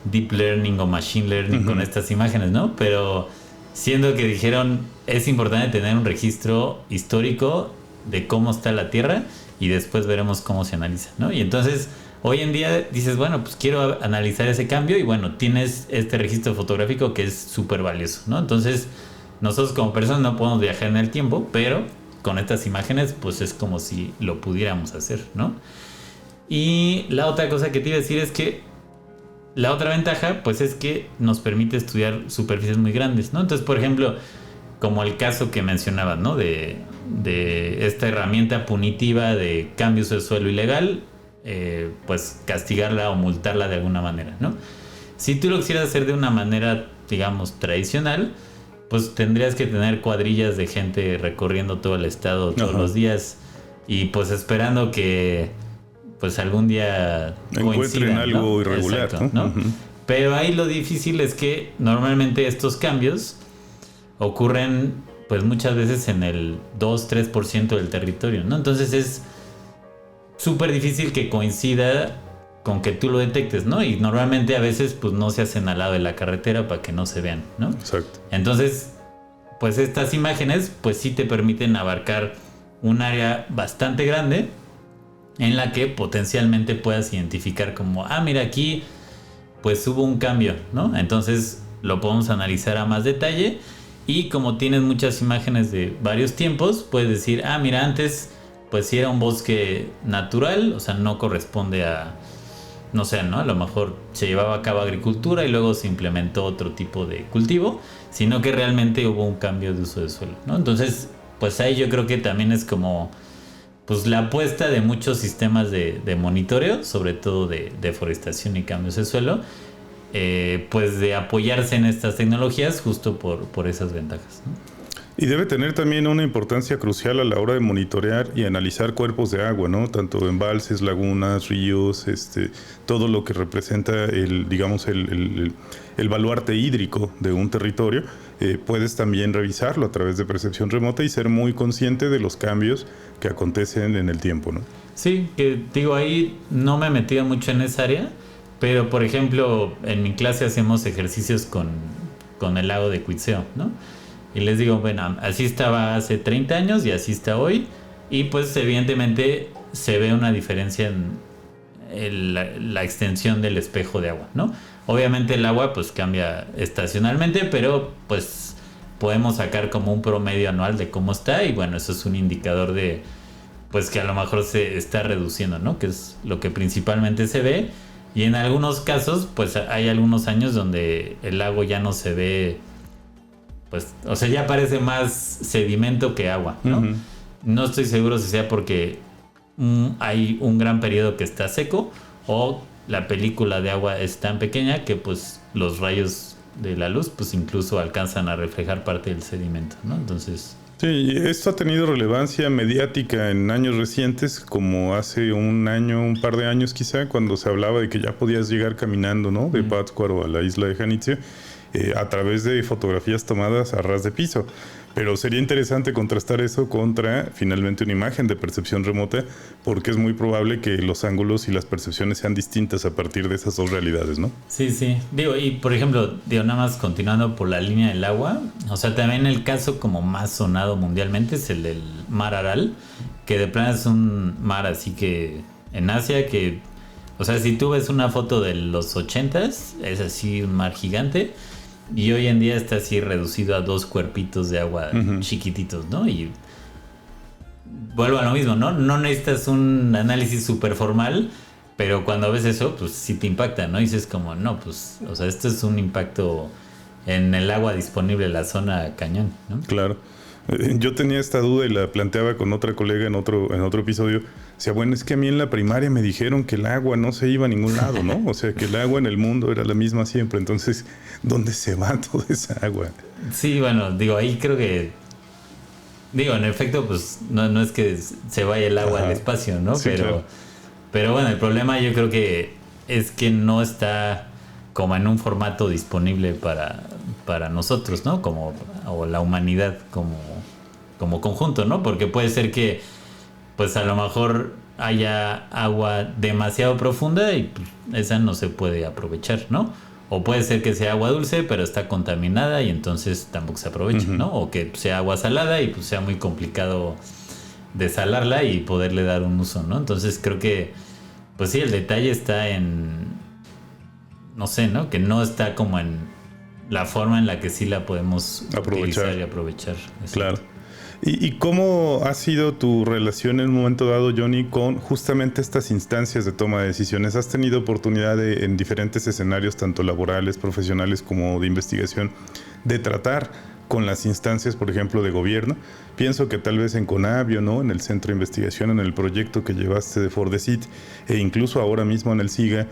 deep learning o machine learning con estas imágenes, ¿no? Pero siendo que dijeron, es importante tener un registro histórico de cómo está la Tierra y después veremos cómo se analiza, ¿no? Y entonces Hoy en día dices, bueno, pues quiero analizar ese cambio y bueno, tienes este registro fotográfico que es súper valioso, ¿no? Entonces, nosotros como personas no podemos viajar en el tiempo, pero con estas imágenes, pues es como si lo pudiéramos hacer, ¿no? Y la otra cosa que te iba a decir es que la otra ventaja, pues es que nos permite estudiar superficies muy grandes, ¿no? Entonces, por ejemplo, como el caso que mencionabas, ¿no? De esta herramienta punitiva de cambio de suelo ilegal, pues castigarla o multarla de alguna manera, ¿no? Si tú lo quisieras hacer de una manera, digamos, tradicional, pues tendrías que tener cuadrillas de gente recorriendo todo el estado todos los días y pues esperando que pues algún día encuentren algo, ¿no? Irregular. Exacto, ¿no? Pero ahí lo difícil es que normalmente estos cambios ocurren pues muchas veces en el 2-3% del territorio, ¿no? Entonces es súper difícil que coincida con que tú lo detectes, ¿no? Y normalmente a veces pues no se hacen al lado de la carretera para que no se vean, ¿no? Exacto. Entonces, pues estas imágenes pues sí te permiten abarcar un área bastante grande en la que potencialmente puedas identificar como, mira, aquí pues hubo un cambio, ¿no? Entonces lo podemos analizar a más detalle y como tienes muchas imágenes de varios tiempos, puedes decir, mira, antes pues sí era un bosque natural, o sea, no corresponde a, no sé, ¿no? A lo mejor se llevaba a cabo agricultura y luego se implementó otro tipo de cultivo, sino que realmente hubo un cambio de uso de suelo, ¿no? Entonces, pues ahí yo creo que también es como pues la apuesta de muchos sistemas de monitoreo, sobre todo de deforestación y cambios de suelo, pues de apoyarse en estas tecnologías justo por esas ventajas, ¿no? Y debe tener también una importancia crucial a la hora de monitorear y analizar cuerpos de agua, ¿no? Tanto embalses, lagunas, ríos, todo lo que representa el baluarte hídrico de un territorio. Puedes también revisarlo a través de percepción remota y ser muy consciente de los cambios que acontecen en el tiempo, ¿no? Sí, que digo, ahí no me he metido mucho en esa área, pero por ejemplo, en mi clase hacemos ejercicios con el lago de Cuitzeo, ¿no? Y les digo, bueno, así estaba hace 30 años y así está hoy. Y pues evidentemente se ve una diferencia en la extensión del espejo de agua, ¿no? Obviamente el agua pues cambia estacionalmente, pero pues podemos sacar como un promedio anual de cómo está. Y bueno, eso es un indicador de pues que a lo mejor se está reduciendo, ¿no? Que es lo que principalmente se ve. Y en algunos casos pues hay algunos años donde el lago ya no se ve, pues, o sea, ya parece más sedimento que agua, ¿no? Uh-huh. No estoy seguro si sea porque hay un gran periodo que está seco o la película de agua es tan pequeña que pues los rayos de la luz pues incluso alcanzan a reflejar parte del sedimento, ¿no? Entonces... Sí, esto ha tenido relevancia mediática en años recientes, como hace un par de años quizá, cuando se hablaba de que ya podías llegar caminando, ¿no? De Pátzcuaro a la isla de Janitzio. A través de fotografías tomadas a ras de piso. Pero sería interesante contrastar eso contra finalmente una imagen de percepción remota, porque es muy probable que los ángulos y las percepciones sean distintas a partir de esas dos realidades, ¿no? Sí, sí. Digo, y por ejemplo, nada más continuando por la línea del agua, o sea, también el caso como más sonado mundialmente es el del mar Aral, que de plano es un mar así que en Asia que, o sea, si tú ves una foto de los 80s, es así un mar gigante. Y hoy en día está así reducido a 2 cuerpitos de agua chiquititos, ¿no? Y vuelvo a lo mismo, ¿no? No necesitas un análisis súper formal, pero cuando ves eso, pues sí te impacta, ¿no? Y dices como, no, pues, o sea, esto es un impacto en el agua disponible en la zona cañón, ¿no? Claro. Yo tenía esta duda y la planteaba con otra colega en otro episodio. Decía, bueno, es que a mí en la primaria me dijeron que el agua no se iba a ningún lado, ¿no? O sea, que el agua en el mundo era la misma siempre. Entonces, ¿dónde se va toda esa agua? Sí, bueno, digo, ahí creo que... Digo, en efecto, pues no es que se vaya el agua al espacio, ¿no? Sí, pero bueno, el problema yo creo que es que no está como en un formato disponible para nosotros, ¿no? O la humanidad como conjunto, ¿no? Porque puede ser que pues a lo mejor haya agua demasiado profunda y pues, esa no se puede aprovechar, ¿no? O puede ser que sea agua dulce pero está contaminada y entonces tampoco se aprovecha, ¿no? O que sea agua salada y pues sea muy complicado desalarla y poderle dar un uso, ¿no? Entonces creo que pues sí, el detalle está en, no sé, ¿no? Que no está como en la forma en la que sí la podemos utilizar y aprovechar. Claro. ¿Y cómo ha sido tu relación en un momento dado, Johnny, con justamente estas instancias de toma de decisiones? ¿Has tenido oportunidad en diferentes escenarios, tanto laborales, profesionales como de investigación, de tratar con las instancias, por ejemplo, de gobierno? Pienso que tal vez en Conavio, ¿no? En el centro de investigación, en el proyecto que llevaste de Fordesit, e incluso ahora mismo en el SIGA,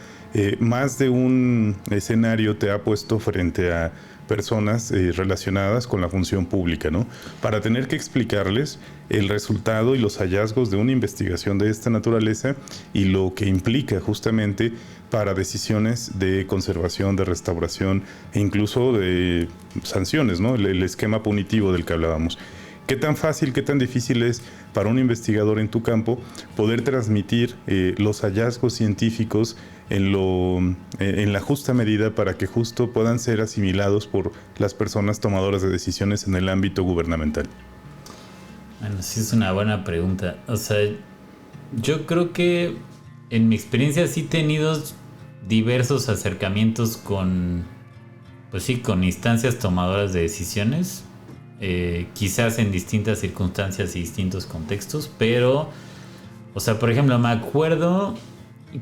más de un escenario te ha puesto frente a personas relacionadas con la función pública, ¿no? Para tener que explicarles el resultado y los hallazgos de una investigación de esta naturaleza y lo que implica justamente para decisiones de conservación, de restauración e incluso de sanciones, ¿no? El esquema punitivo del que hablábamos. ¿Qué tan fácil, qué tan difícil es para un investigador en tu campo poder transmitir los hallazgos científicos en la justa medida para que justo puedan ser asimilados por las personas tomadoras de decisiones en el ámbito gubernamental? Bueno, sí es una buena pregunta. O sea, yo creo que en mi experiencia sí he tenido diversos acercamientos con, pues sí, con instancias tomadoras de decisiones. Quizás en distintas circunstancias y distintos contextos, pero, o sea, por ejemplo, me acuerdo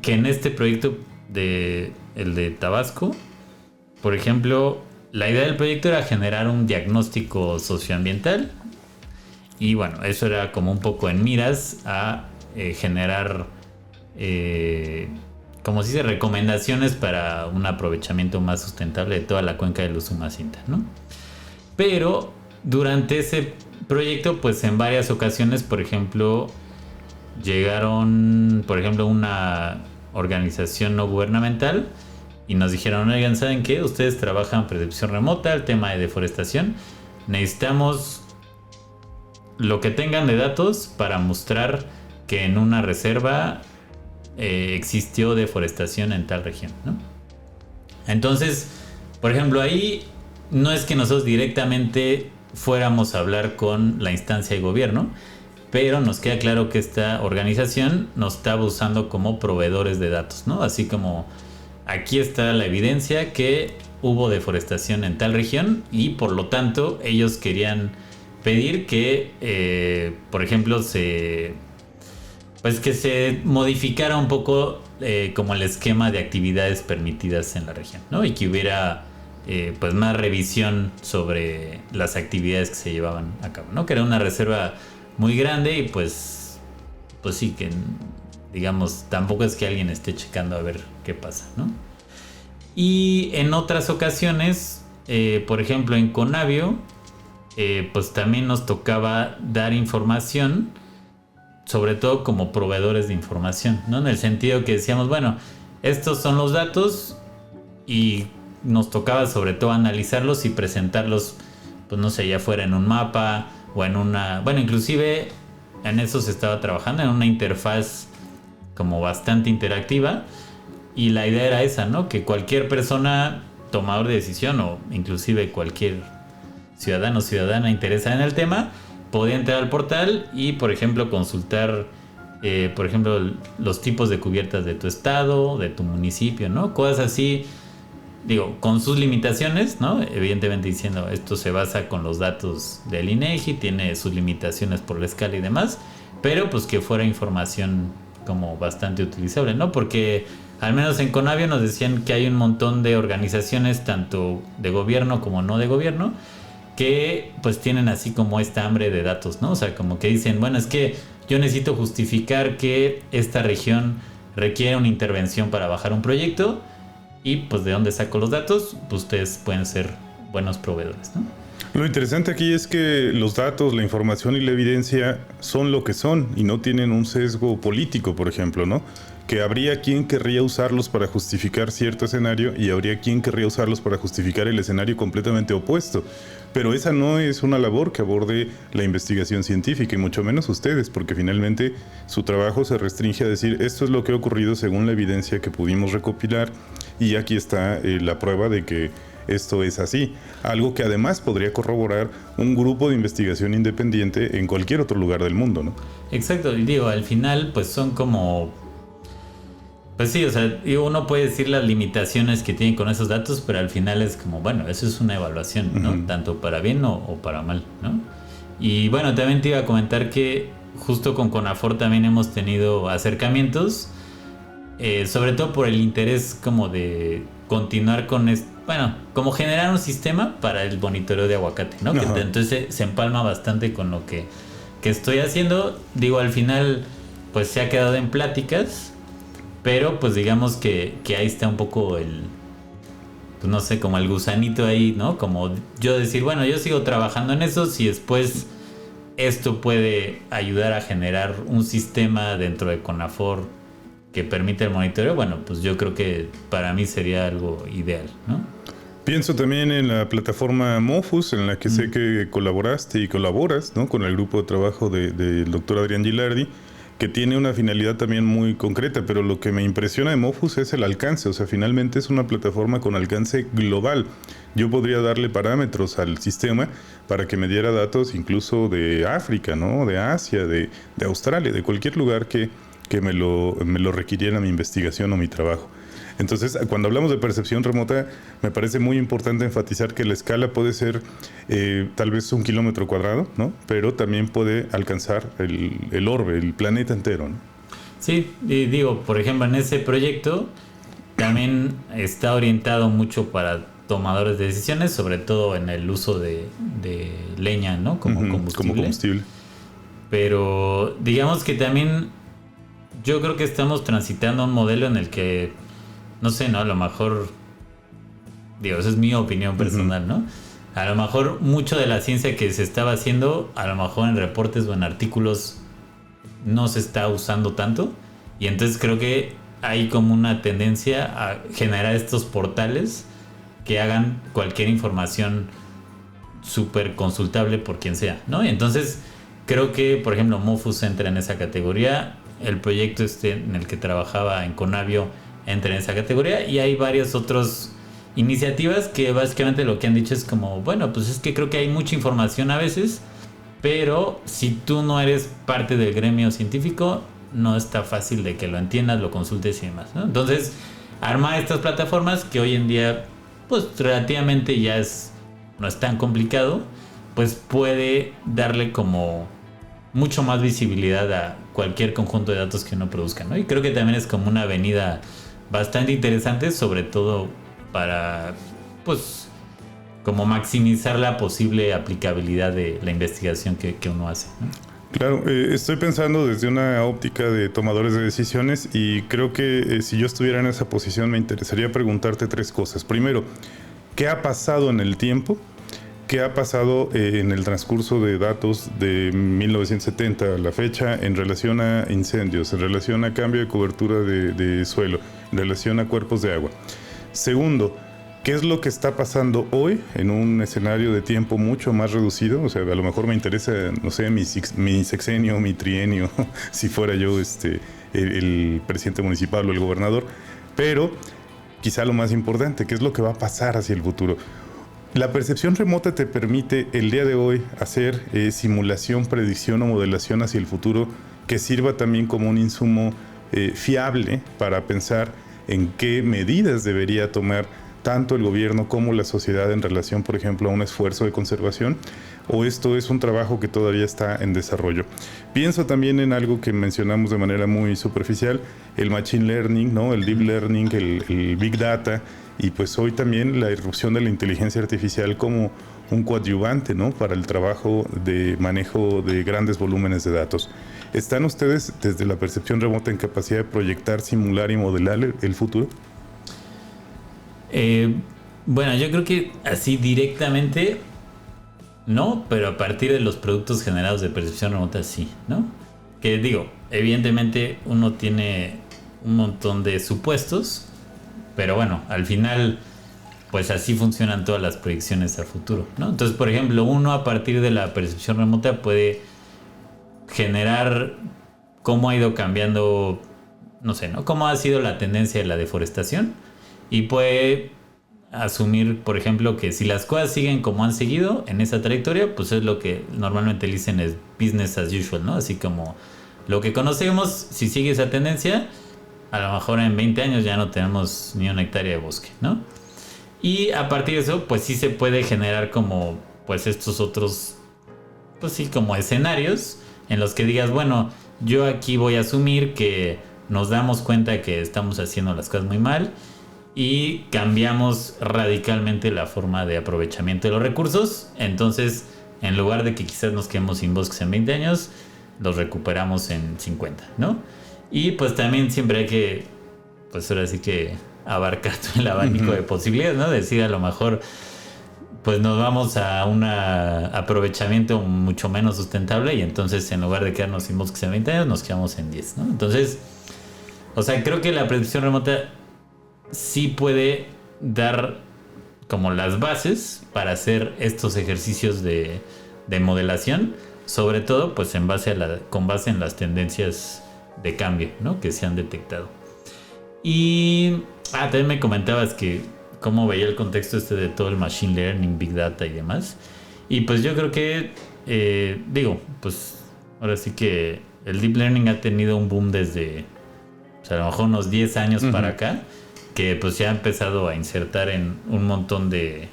que en este proyecto el de Tabasco, por ejemplo, la idea del proyecto era generar un diagnóstico socioambiental y bueno, eso era como un poco en miras a generar, como se dice, recomendaciones para un aprovechamiento más sustentable de toda la cuenca del Usumacinta, ¿no? Pero durante ese proyecto, pues en varias ocasiones, por ejemplo, llegaron, por ejemplo, una organización no gubernamental y nos dijeron, oigan, ¿saben qué? Ustedes trabajan percepción remota, el tema de deforestación. Necesitamos lo que tengan de datos para mostrar que en una reserva existió deforestación en tal región, ¿no? Entonces, por ejemplo, ahí no es que nosotros directamente fuéramos a hablar con la instancia de gobierno, pero nos queda claro que esta organización nos estaba usando como proveedores de datos, ¿no? Así como aquí está la evidencia que hubo deforestación en tal región y por lo tanto ellos querían pedir que, por ejemplo, que se modificara un poco como el esquema de actividades permitidas en la región, ¿no? Y que hubiera pues más revisión sobre las actividades que se llevaban a cabo, ¿no? Que era una reserva muy grande y pues sí que, digamos, tampoco es que alguien esté checando a ver qué pasa, ¿no? Y en otras ocasiones, por ejemplo en Conavio, pues también nos tocaba dar información, sobre todo como proveedores de información, ¿no? En el sentido que decíamos, bueno, estos son los datos y nos tocaba sobre todo analizarlos y presentarlos, pues no sé, ya fuera en un mapa o en una... Bueno, inclusive en eso se estaba trabajando, en una interfaz como bastante interactiva y la idea era esa, ¿no? Que cualquier persona tomador de decisión o inclusive cualquier ciudadano o ciudadana interesada en el tema podía entrar al portal y, por ejemplo, consultar, por ejemplo, los tipos de cubiertas de tu estado, de tu municipio, ¿no? Cosas así, digo, con sus limitaciones, ¿no? Evidentemente diciendo, esto se basa con los datos del INEGI, tiene sus limitaciones por la escala y demás, pero pues que fuera información como bastante utilizable, ¿no? Porque al menos en Conavio nos decían que hay un montón de organizaciones, tanto de gobierno como no de gobierno, que pues tienen así como esta hambre de datos, ¿no? O sea, como que dicen, bueno, es que yo necesito justificar que esta región requiere una intervención para bajar un proyecto y pues de dónde saco los datos, pues ustedes pueden ser buenos proveedores, ¿no? Lo interesante aquí es que los datos, la información y la evidencia son lo que son y no tienen un sesgo político, por ejemplo, ¿no? Que habría quien querría usarlos para justificar cierto escenario y habría quien querría usarlos para justificar el escenario completamente opuesto. Pero esa no es una labor que aborde la investigación científica y mucho menos ustedes, porque finalmente su trabajo se restringe a decir esto es lo que ha ocurrido según la evidencia que pudimos recopilar y aquí está la prueba de que esto es así. Algo que además podría corroborar un grupo de investigación independiente en cualquier otro lugar del mundo, ¿no? Exacto, y digo, al final pues son como... Pues sí, o sea, uno puede decir las limitaciones que tiene con esos datos, pero al final es como, bueno, eso es una evaluación, ¿no? Uh-huh. Tanto para bien o para mal, ¿no? Y bueno, también te iba a comentar que justo con CONAFOR también hemos tenido acercamientos, sobre todo por el interés como de continuar con como generar un sistema para el monitoreo de aguacate, ¿no? Uh-huh. Que entonces se empalma bastante con lo que estoy haciendo. Digo, al final pues se ha quedado en pláticas, pero pues digamos que ahí está un poco pues no sé, como el gusanito ahí, ¿no? Como yo decir, bueno, yo sigo trabajando en eso, si después esto puede ayudar a generar un sistema dentro de CONAFOR que permite el monitoreo, bueno, pues yo creo que para mí sería algo ideal, ¿no? Pienso también en la plataforma Mofus, en la que sé que colaboraste y colaboras, ¿no? Con el grupo de trabajo del doctor Adrián Gilardi, que tiene una finalidad también muy concreta, pero lo que me impresiona de Mofus es el alcance, o sea, finalmente es una plataforma con alcance global. Yo podría darle parámetros al sistema para que me diera datos incluso de África, ¿no? De Asia, de Australia, de cualquier lugar que me lo requiriera mi investigación o mi trabajo. Entonces, cuando hablamos de percepción remota, me parece muy importante enfatizar que la escala puede ser tal vez 1 kilómetro cuadrado, ¿no? Pero también puede alcanzar el orbe, el planeta entero, ¿no? Sí, y digo, por ejemplo, en ese proyecto también está orientado mucho para tomadores de decisiones, sobre todo en el uso de leña, ¿no? Como combustible. Pero digamos que también yo creo que estamos transitando un modelo en el que, no sé, ¿no? A lo mejor, digo, esa es mi opinión personal, ¿no? A lo mejor mucho de la ciencia que se estaba haciendo, a lo mejor en reportes o en artículos no se está usando tanto. Y entonces creo que hay como una tendencia a generar estos portales que hagan cualquier información súper consultable por quien sea, ¿no? Y entonces creo que, por ejemplo, Mofus entra en esa categoría. El proyecto en el que trabajaba en Conavio entra en esa categoría, y hay varias otras iniciativas que básicamente lo que han dicho es como, bueno, pues es que creo que hay mucha información a veces, pero si tú no eres parte del gremio científico, no está fácil de que lo entiendas, lo consultes y demás, ¿no? Entonces, armar estas plataformas que hoy en día, pues relativamente ya no es tan complicado, pues puede darle como mucho más visibilidad a cualquier conjunto de datos que uno produzca, ¿no? Y creo que también es como una avenida bastante interesante, sobre todo para, pues, como maximizar la posible aplicabilidad de la investigación que uno hace, ¿no? Claro, estoy pensando desde una óptica de tomadores de decisiones, y creo que si yo estuviera en esa posición me interesaría preguntarte 3 cosas. Primero, ¿qué ha pasado en el tiempo? ¿Qué ha pasado en el transcurso de datos de 1970 a la fecha en relación a incendios, en relación a cambio de cobertura de suelo, en relación a cuerpos de agua? Segundo, ¿qué es lo que está pasando hoy en un escenario de tiempo mucho más reducido? O sea, a lo mejor me interesa, no sé, mi sexenio, mi trienio, si fuera yo el presidente municipal o el gobernador. Pero quizá lo más importante, ¿qué es lo que va a pasar hacia el futuro? La percepción remota te permite el día de hoy hacer simulación, predicción o modelación hacia el futuro, que sirva también como un insumo fiable para pensar en qué medidas debería tomar tanto el gobierno como la sociedad en relación, por ejemplo, a un esfuerzo de conservación, o esto es un trabajo que todavía está en desarrollo. Pienso también en algo que mencionamos de manera muy superficial, el machine learning, ¿no? El deep learning, el big data, y pues hoy también la irrupción de la inteligencia artificial como un coadyuvante, ¿no? Para el trabajo de manejo de grandes volúmenes de datos. ¿Están ustedes desde la percepción remota en capacidad de proyectar, simular y modelar el futuro? Bueno, yo creo que así directamente no, pero a partir de los productos generados de percepción remota sí, ¿no? Que digo, evidentemente uno tiene un montón de supuestos, pero bueno, al final pues así funcionan todas las proyecciones a futuro, ¿no? Entonces, por ejemplo, uno a partir de la percepción remota puede generar cómo ha ido cambiando, no sé, ¿no? Cómo ha sido la tendencia de la deforestación, y puede asumir, por ejemplo, que si las cosas siguen como han seguido en esa trayectoria, pues es lo que normalmente dicen es business as usual, ¿no? Así como lo que conocemos, si sigue esa tendencia, a lo mejor en 20 años ya no tenemos ni una hectárea de bosque, ¿no? Y a partir de eso, pues sí se puede generar como, pues estos otros, pues sí, como escenarios en los que digas, bueno, yo aquí voy a asumir que nos damos cuenta que estamos haciendo las cosas muy mal y cambiamos radicalmente la forma de aprovechamiento de los recursos. Entonces, en lugar de que quizás nos quedemos sin bosques en 20 años, los recuperamos en 50, ¿no? Y pues también siempre hay que, pues ahora sí que abarcar todo el abanico de posibilidades, ¿no? Decir, a lo mejor pues nos vamos a un aprovechamiento mucho menos sustentable y entonces en lugar de quedarnos sin bosques en 20 años nos quedamos en 10, ¿no? Entonces, o sea, creo que la predicción remota sí puede dar como las bases para hacer estos ejercicios de modelación, sobre todo pues con base en las tendencias de cambio, ¿no? Que se han detectado. Y también me comentabas que cómo veía el contexto de todo el machine learning, big data y demás. Y pues yo creo que pues ahora sí que el deep learning ha tenido un boom desde, pues, a lo mejor unos 10 años para acá, que pues ya ha empezado a insertar en un montón de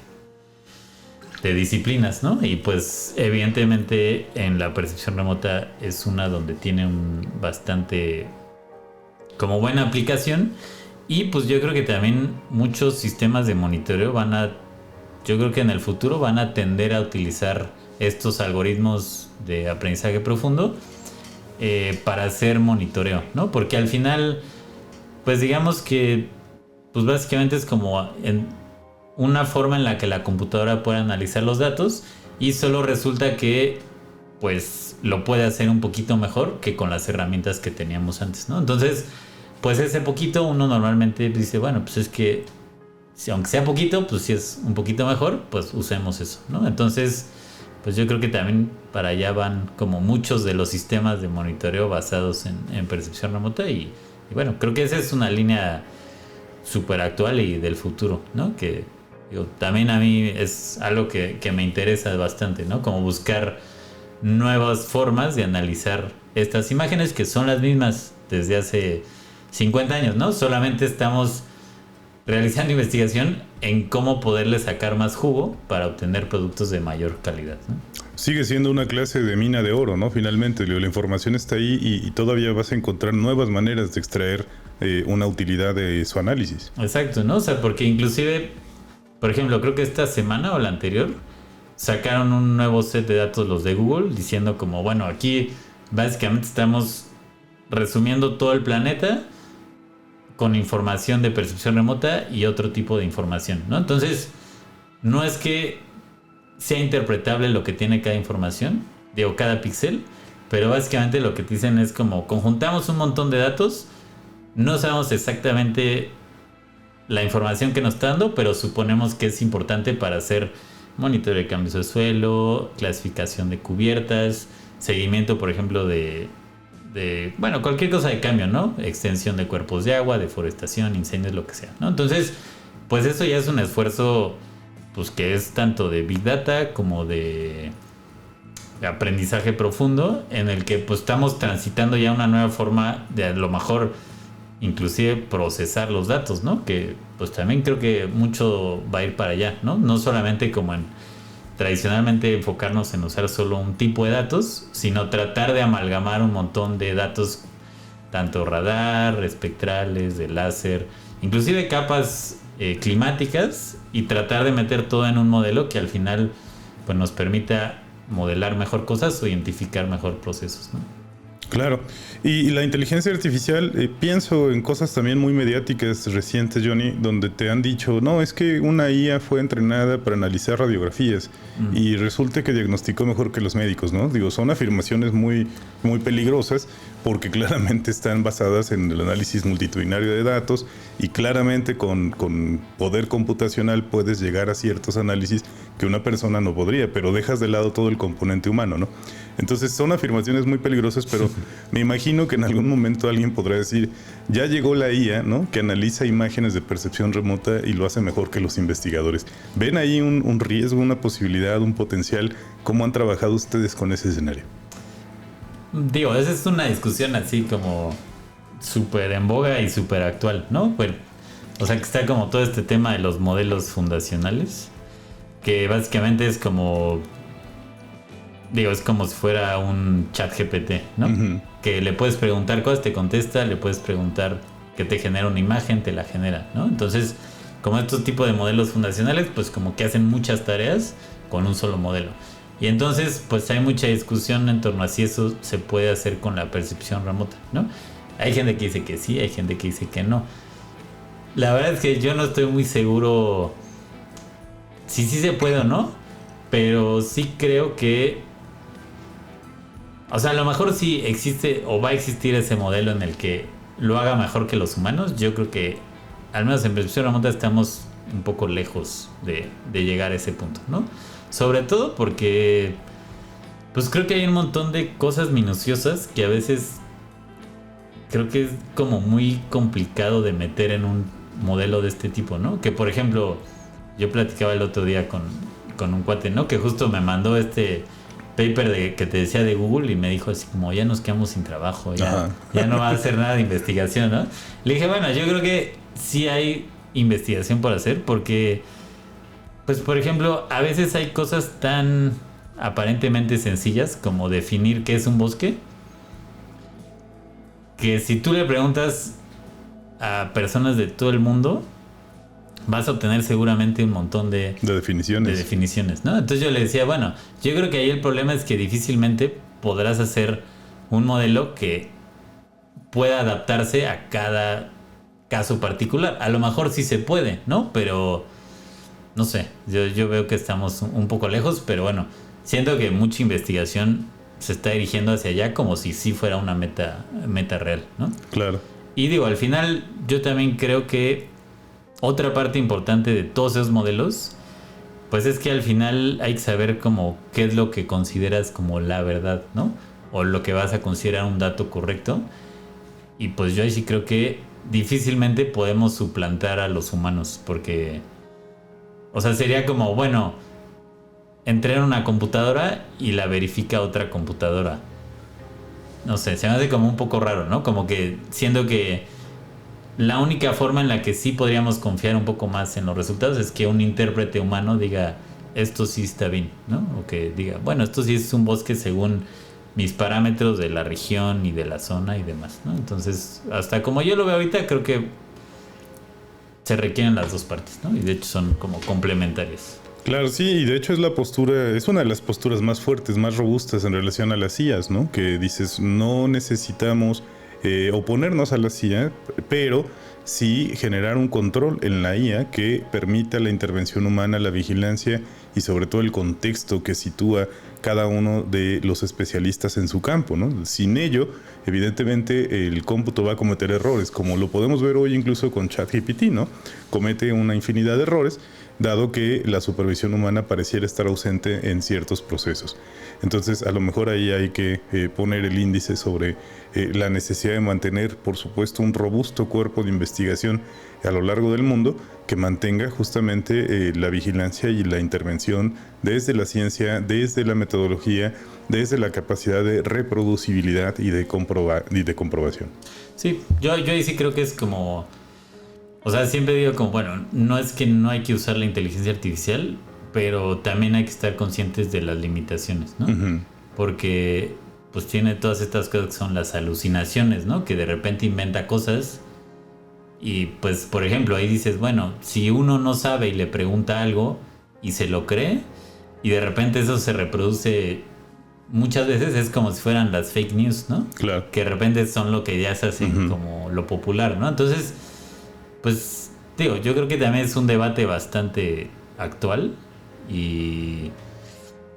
disciplinas, ¿no? Y pues evidentemente en la percepción remota es una donde tiene bastante como buena aplicación. Y pues yo creo que también muchos sistemas de monitoreo yo creo que en el futuro van a tender a utilizar estos algoritmos de aprendizaje profundo para hacer monitoreo, ¿no? Porque al final, pues digamos que pues básicamente es como una forma en la que la computadora puede analizar los datos y solo resulta que pues lo puede hacer un poquito mejor que con las herramientas que teníamos antes, ¿no? Entonces, pues ese poquito uno normalmente dice, bueno, pues es que aunque sea poquito, pues si es un poquito mejor, pues usemos eso, ¿no? Entonces, pues yo creo que también para allá van como muchos de los sistemas de monitoreo basados en percepción remota y bueno, creo que esa es una línea súper actual y del futuro, ¿no? Que también a mí es algo que me interesa bastante, ¿no? Como buscar nuevas formas de analizar estas imágenes que son las mismas desde hace 50 años, ¿no? Solamente estamos realizando investigación en cómo poderle sacar más jugo para obtener productos de mayor calidad, ¿no? Sigue siendo una clase de mina de oro, ¿no? Finalmente, la información está ahí y todavía vas a encontrar nuevas maneras de extraer una utilidad de su análisis. Exacto, ¿no? O sea, porque inclusive, por ejemplo, creo que esta semana o la anterior sacaron un nuevo set de datos los de Google diciendo como, bueno, aquí básicamente estamos resumiendo todo el planeta con información de percepción remota y otro tipo de información, ¿no? Entonces, no es que sea interpretable lo que tiene cada información, cada píxel, pero básicamente lo que te dicen es como conjuntamos un montón de datos, no sabemos exactamente la información que nos está dando, pero suponemos que es importante para hacer monitoreo de cambios de suelo, clasificación de cubiertas, seguimiento, por ejemplo, de bueno, cualquier cosa de cambio, ¿no? Extensión de cuerpos de agua, deforestación, incendios, lo que sea, ¿no? Entonces, pues eso ya es un esfuerzo, pues que es tanto de Big Data como de aprendizaje profundo, en el que pues estamos transitando ya una nueva forma de a lo mejor inclusive procesar los datos, ¿no? Que pues también creo que mucho va a ir para allá, ¿no? No solamente como en tradicionalmente enfocarnos en usar solo un tipo de datos, sino tratar de amalgamar un montón de datos, tanto radar, espectrales, de láser, inclusive capas climáticas, y tratar de meter todo en un modelo que al final pues nos permita modelar mejor cosas o identificar mejor procesos, ¿no? Claro, y la inteligencia artificial, pienso en cosas también muy mediáticas recientes, Johnny, donde te han dicho, no, es que una IA fue entrenada para analizar radiografías y resulta que diagnosticó mejor que los médicos, ¿no? Digo, son afirmaciones muy, muy peligrosas porque claramente están basadas en el análisis multitudinario de datos y claramente con poder computacional puedes llegar a ciertos análisis que una persona no podría, pero dejas de lado todo el componente humano, ¿no? Entonces son afirmaciones muy peligrosas, pero me imagino que en algún momento alguien podrá decir, ya llegó la IA, ¿no? Que analiza imágenes de percepción remota y lo hace mejor que los investigadores. ¿Ven ahí un riesgo, una posibilidad, un potencial? ¿Cómo han trabajado ustedes con ese escenario? Digo, esa es una discusión así como súper en boga y súper actual, ¿no? Bueno, o sea que está como todo este tema de los modelos fundacionales, que básicamente es como, digo, es como si fuera un chat GPT, ¿no? Uh-huh. Que le puedes preguntar cosas, te contesta, le puedes preguntar que te genera una imagen, te la genera, ¿no? Entonces, como estos tipos de modelos fundacionales, pues como que hacen muchas tareas con un solo modelo. Y entonces, pues hay mucha discusión en torno a si eso se puede hacer con la percepción remota, ¿no? Hay gente que dice que sí, hay gente que dice que no. La verdad es que yo no estoy muy seguro si sí se puede o no, pero sí creo que, o sea, a lo mejor sí existe o va a existir ese modelo en el que lo haga mejor que los humanos. Yo creo que al menos en percepción remota estamos un poco lejos de llegar a ese punto, ¿no? Sobre todo porque pues creo que hay un montón de cosas minuciosas que a veces creo que es como muy complicado de meter en un modelo de este tipo, ¿no? Que por ejemplo, yo platicaba el otro día con un cuate, ¿no? Que justo me mandó este paper que te decía de Google y me dijo así como, ya nos quedamos sin trabajo, ya no va a hacer nada de investigación, ¿no? Le dije, bueno, yo creo que sí hay investigación por hacer porque, pues por ejemplo, a veces hay cosas tan aparentemente sencillas como definir qué es un bosque, que si tú le preguntas a personas de todo el mundo, vas a obtener seguramente un montón de definiciones, ¿no? Entonces yo le decía, bueno, yo creo que ahí el problema es que difícilmente podrás hacer un modelo que pueda adaptarse a cada caso particular. A lo mejor sí se puede, ¿no? Pero no sé, yo veo que estamos un poco lejos, pero bueno, siento que mucha investigación se está dirigiendo hacia allá como si sí fuera una meta real, ¿no? Claro. Y digo, al final yo también creo que otra parte importante de todos esos modelos, pues es que al final hay que saber como qué es lo que consideras como la verdad, ¿no? O lo que vas a considerar un dato correcto. Y pues yo ahí sí creo que difícilmente podemos suplantar a los humanos, porque, o sea, sería como, bueno, entrena una computadora y la verifica otra computadora. No sé, se me hace como un poco raro, ¿no? Como que siendo que la única forma en la que sí podríamos confiar un poco más en los resultados es que un intérprete humano diga, esto sí está bien, ¿no? O que diga, bueno, esto sí es un bosque según mis parámetros de la región y de la zona y demás, ¿no? Entonces, hasta como yo lo veo ahorita, creo que se requieren las dos partes, ¿no? Y de hecho son como complementarias. Claro, sí, y de hecho es una de las posturas más fuertes, más robustas en relación a las IAs, ¿no? Que dices, no necesitamos oponernos a la IA, pero sí generar un control en la IA que permita la intervención humana, la vigilancia y sobre todo el contexto que sitúa cada uno de los especialistas en su campo, ¿no? Sin ello, evidentemente, el cómputo va a cometer errores, como lo podemos ver hoy incluso con ChatGPT, ¿no? Comete una infinidad de errores, dado que la supervisión humana pareciera estar ausente en ciertos procesos. Entonces, a lo mejor ahí hay que poner el índice sobre la necesidad de mantener, por supuesto, un robusto cuerpo de investigación a lo largo del mundo que mantenga justamente la vigilancia y la intervención desde la ciencia, desde la metodología, desde la capacidad de reproducibilidad y de comprobación. Sí, yo ahí sí creo que es como... O sea, siempre digo como, bueno, no es que no hay que usar la inteligencia artificial, pero también hay que estar conscientes de las limitaciones, ¿no? Uh-huh. Porque pues tiene todas estas cosas que son las alucinaciones, ¿no? Que de repente inventa cosas y pues, por ejemplo, ahí dices, bueno, si uno no sabe y le pregunta algo y se lo cree y de repente eso se reproduce muchas veces, es como si fueran las fake news, ¿no? Claro. Que de repente son lo que ya se hace uh-huh. como lo popular, ¿no? Entonces... Pues digo, yo creo que también es un debate bastante actual y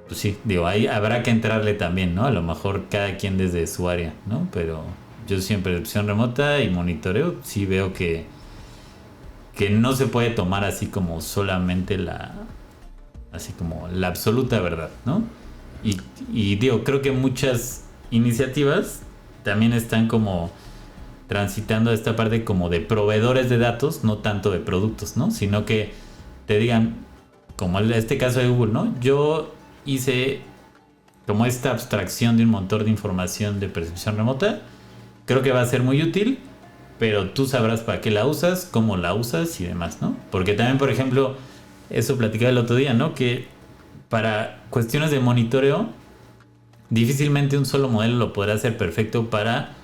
pues sí, digo, ahí habrá que entrarle también, ¿no? A lo mejor cada quien desde su área, ¿no? Pero yo siempre en percepción remota y monitoreo sí veo que no se puede tomar así como solamente la absoluta verdad, ¿no? Y digo, creo que muchas iniciativas también están como transitando esta parte como de proveedores de datos, no tanto de productos, ¿no? Sino que te digan, como en este caso de Google, ¿no? Yo hice como esta abstracción de un montón de información de percepción remota, creo que va a ser muy útil, pero tú sabrás para qué la usas, cómo la usas y demás, ¿no? Porque también, por ejemplo, eso platicaba el otro día, ¿no? Que para cuestiones de monitoreo, difícilmente un solo modelo lo podrá hacer perfecto para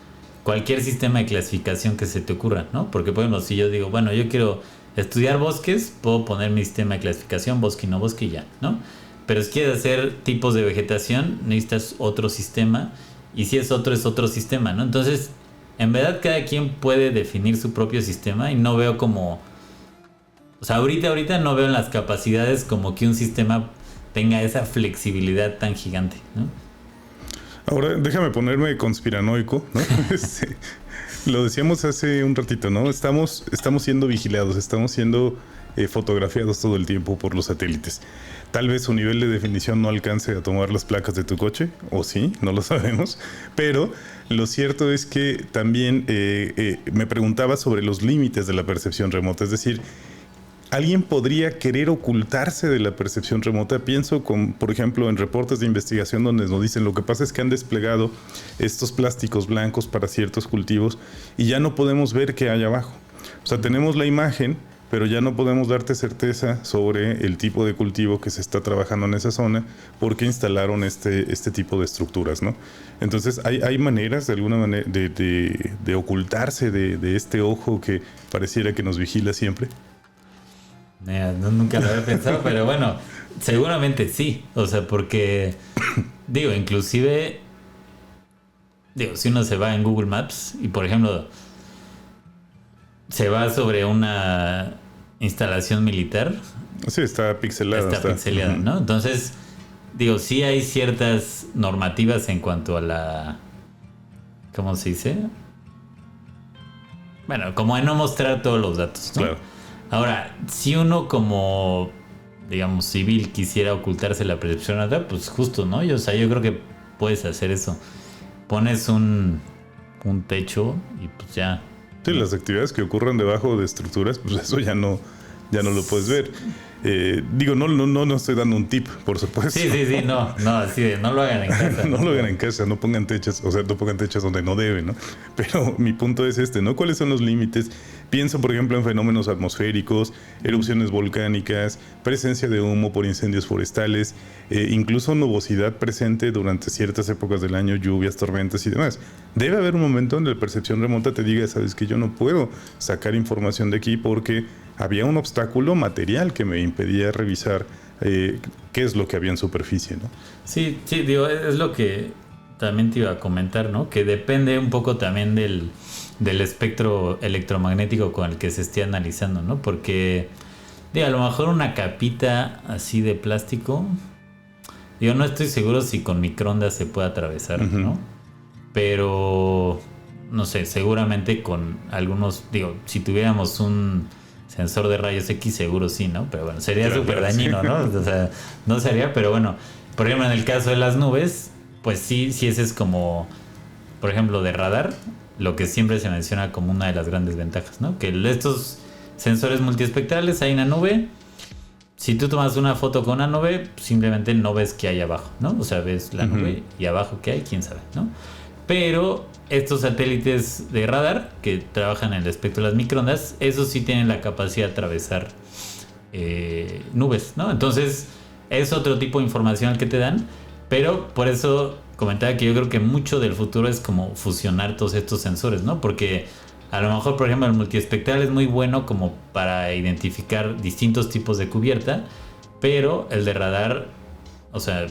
cualquier sistema de clasificación que se te ocurra, ¿no? Porque, por ejemplo, si yo digo, bueno, yo quiero estudiar bosques, puedo poner mi sistema de clasificación, bosque y no bosque y ya, ¿no? Pero si quieres hacer tipos de vegetación, necesitas otro sistema, y si es otro sistema, ¿no? Entonces, en verdad cada quien puede definir su propio sistema y no veo como... O sea, ahorita no veo en las capacidades como que un sistema tenga esa flexibilidad tan gigante, ¿no? Ahora, déjame ponerme conspiranoico, ¿no? Lo decíamos hace un ratito, ¿no? Estamos siendo vigilados, estamos siendo fotografiados todo el tiempo por los satélites. Tal vez su nivel de definición no alcance a tomar las placas de tu coche, o sí, no lo sabemos, pero lo cierto es que también me preguntaba sobre los límites de la percepción remota, es decir, ¿alguien podría querer ocultarse de la percepción remota? Pienso, por ejemplo, en reportes de investigación donde nos dicen lo que pasa es que han desplegado estos plásticos blancos para ciertos cultivos y ya no podemos ver qué hay abajo. O sea, tenemos la imagen, pero ya no podemos darte certeza sobre el tipo de cultivo que se está trabajando en esa zona porque instalaron este tipo de estructuras, ¿no? Entonces, hay maneras, de alguna manera, de ocultarse de este ojo que pareciera que nos vigila siempre. Nunca lo había pensado, pero bueno, seguramente sí. O sea, porque, inclusive, si uno se va en Google Maps y, por ejemplo, se va sobre una instalación militar. Sí, está pixelada. Está pixelada, ¿no? Entonces, sí hay ciertas normativas en cuanto a la... ¿Cómo se dice? Bueno, como de no mostrar todos los datos, ¿no? Claro. Ahora, si uno como, digamos, civil quisiera ocultarse la percepción remota, pues justo, ¿no? Yo creo que puedes hacer eso. Pones un techo y pues ya. Sí, las actividades que ocurran debajo de estructuras, pues eso ya no lo puedes ver. No estoy dando un tip, por supuesto. Sí, no, así de no lo hagan en casa. No lo hagan en casa, no pongan techos, no pongan techos donde no deben, ¿no? Pero mi punto es ¿no? ¿Cuáles son los límites? Pienso, por ejemplo, en fenómenos atmosféricos, erupciones volcánicas, presencia de humo por incendios forestales, incluso nubosidad presente durante ciertas épocas del año, lluvias, tormentas y demás. Debe haber un momento donde la percepción remota te diga, sabes que yo no puedo sacar información de aquí porque había un obstáculo material que me impedía revisar qué es lo que había en superficie, ¿no? Sí, es lo que también te iba a comentar, ¿no? Que depende un poco también del espectro electromagnético con el que se esté analizando, ¿no? Porque, a lo mejor una capita así de plástico, no estoy seguro si con microondas se puede atravesar, ¿no? Pero, no sé, seguramente con algunos, si tuviéramos un sensor de rayos X seguro sí, ¿no? Pero bueno, sería súper dañino, ¿no? O sea, no sería, pero bueno, por ejemplo, en el caso de las nubes, pues sí ese es como, por ejemplo, de radar, lo que siempre se menciona como una de las grandes ventajas, ¿no? Que estos sensores multiespectrales hay una nube, si tú tomas una foto con una nube, simplemente no ves qué hay abajo, ¿no? O sea, ves la nube y abajo qué hay, quién sabe, ¿no? Pero estos satélites de radar que trabajan en el espectro de las microondas, esos sí tienen la capacidad de atravesar nubes, ¿no? Entonces es otro tipo de información que te dan, pero por eso comentaba que yo creo que mucho del futuro es como fusionar todos estos sensores, ¿no? Porque a lo mejor, por ejemplo, el multiespectral es muy bueno como para identificar distintos tipos de cubierta, pero el de radar, o sea,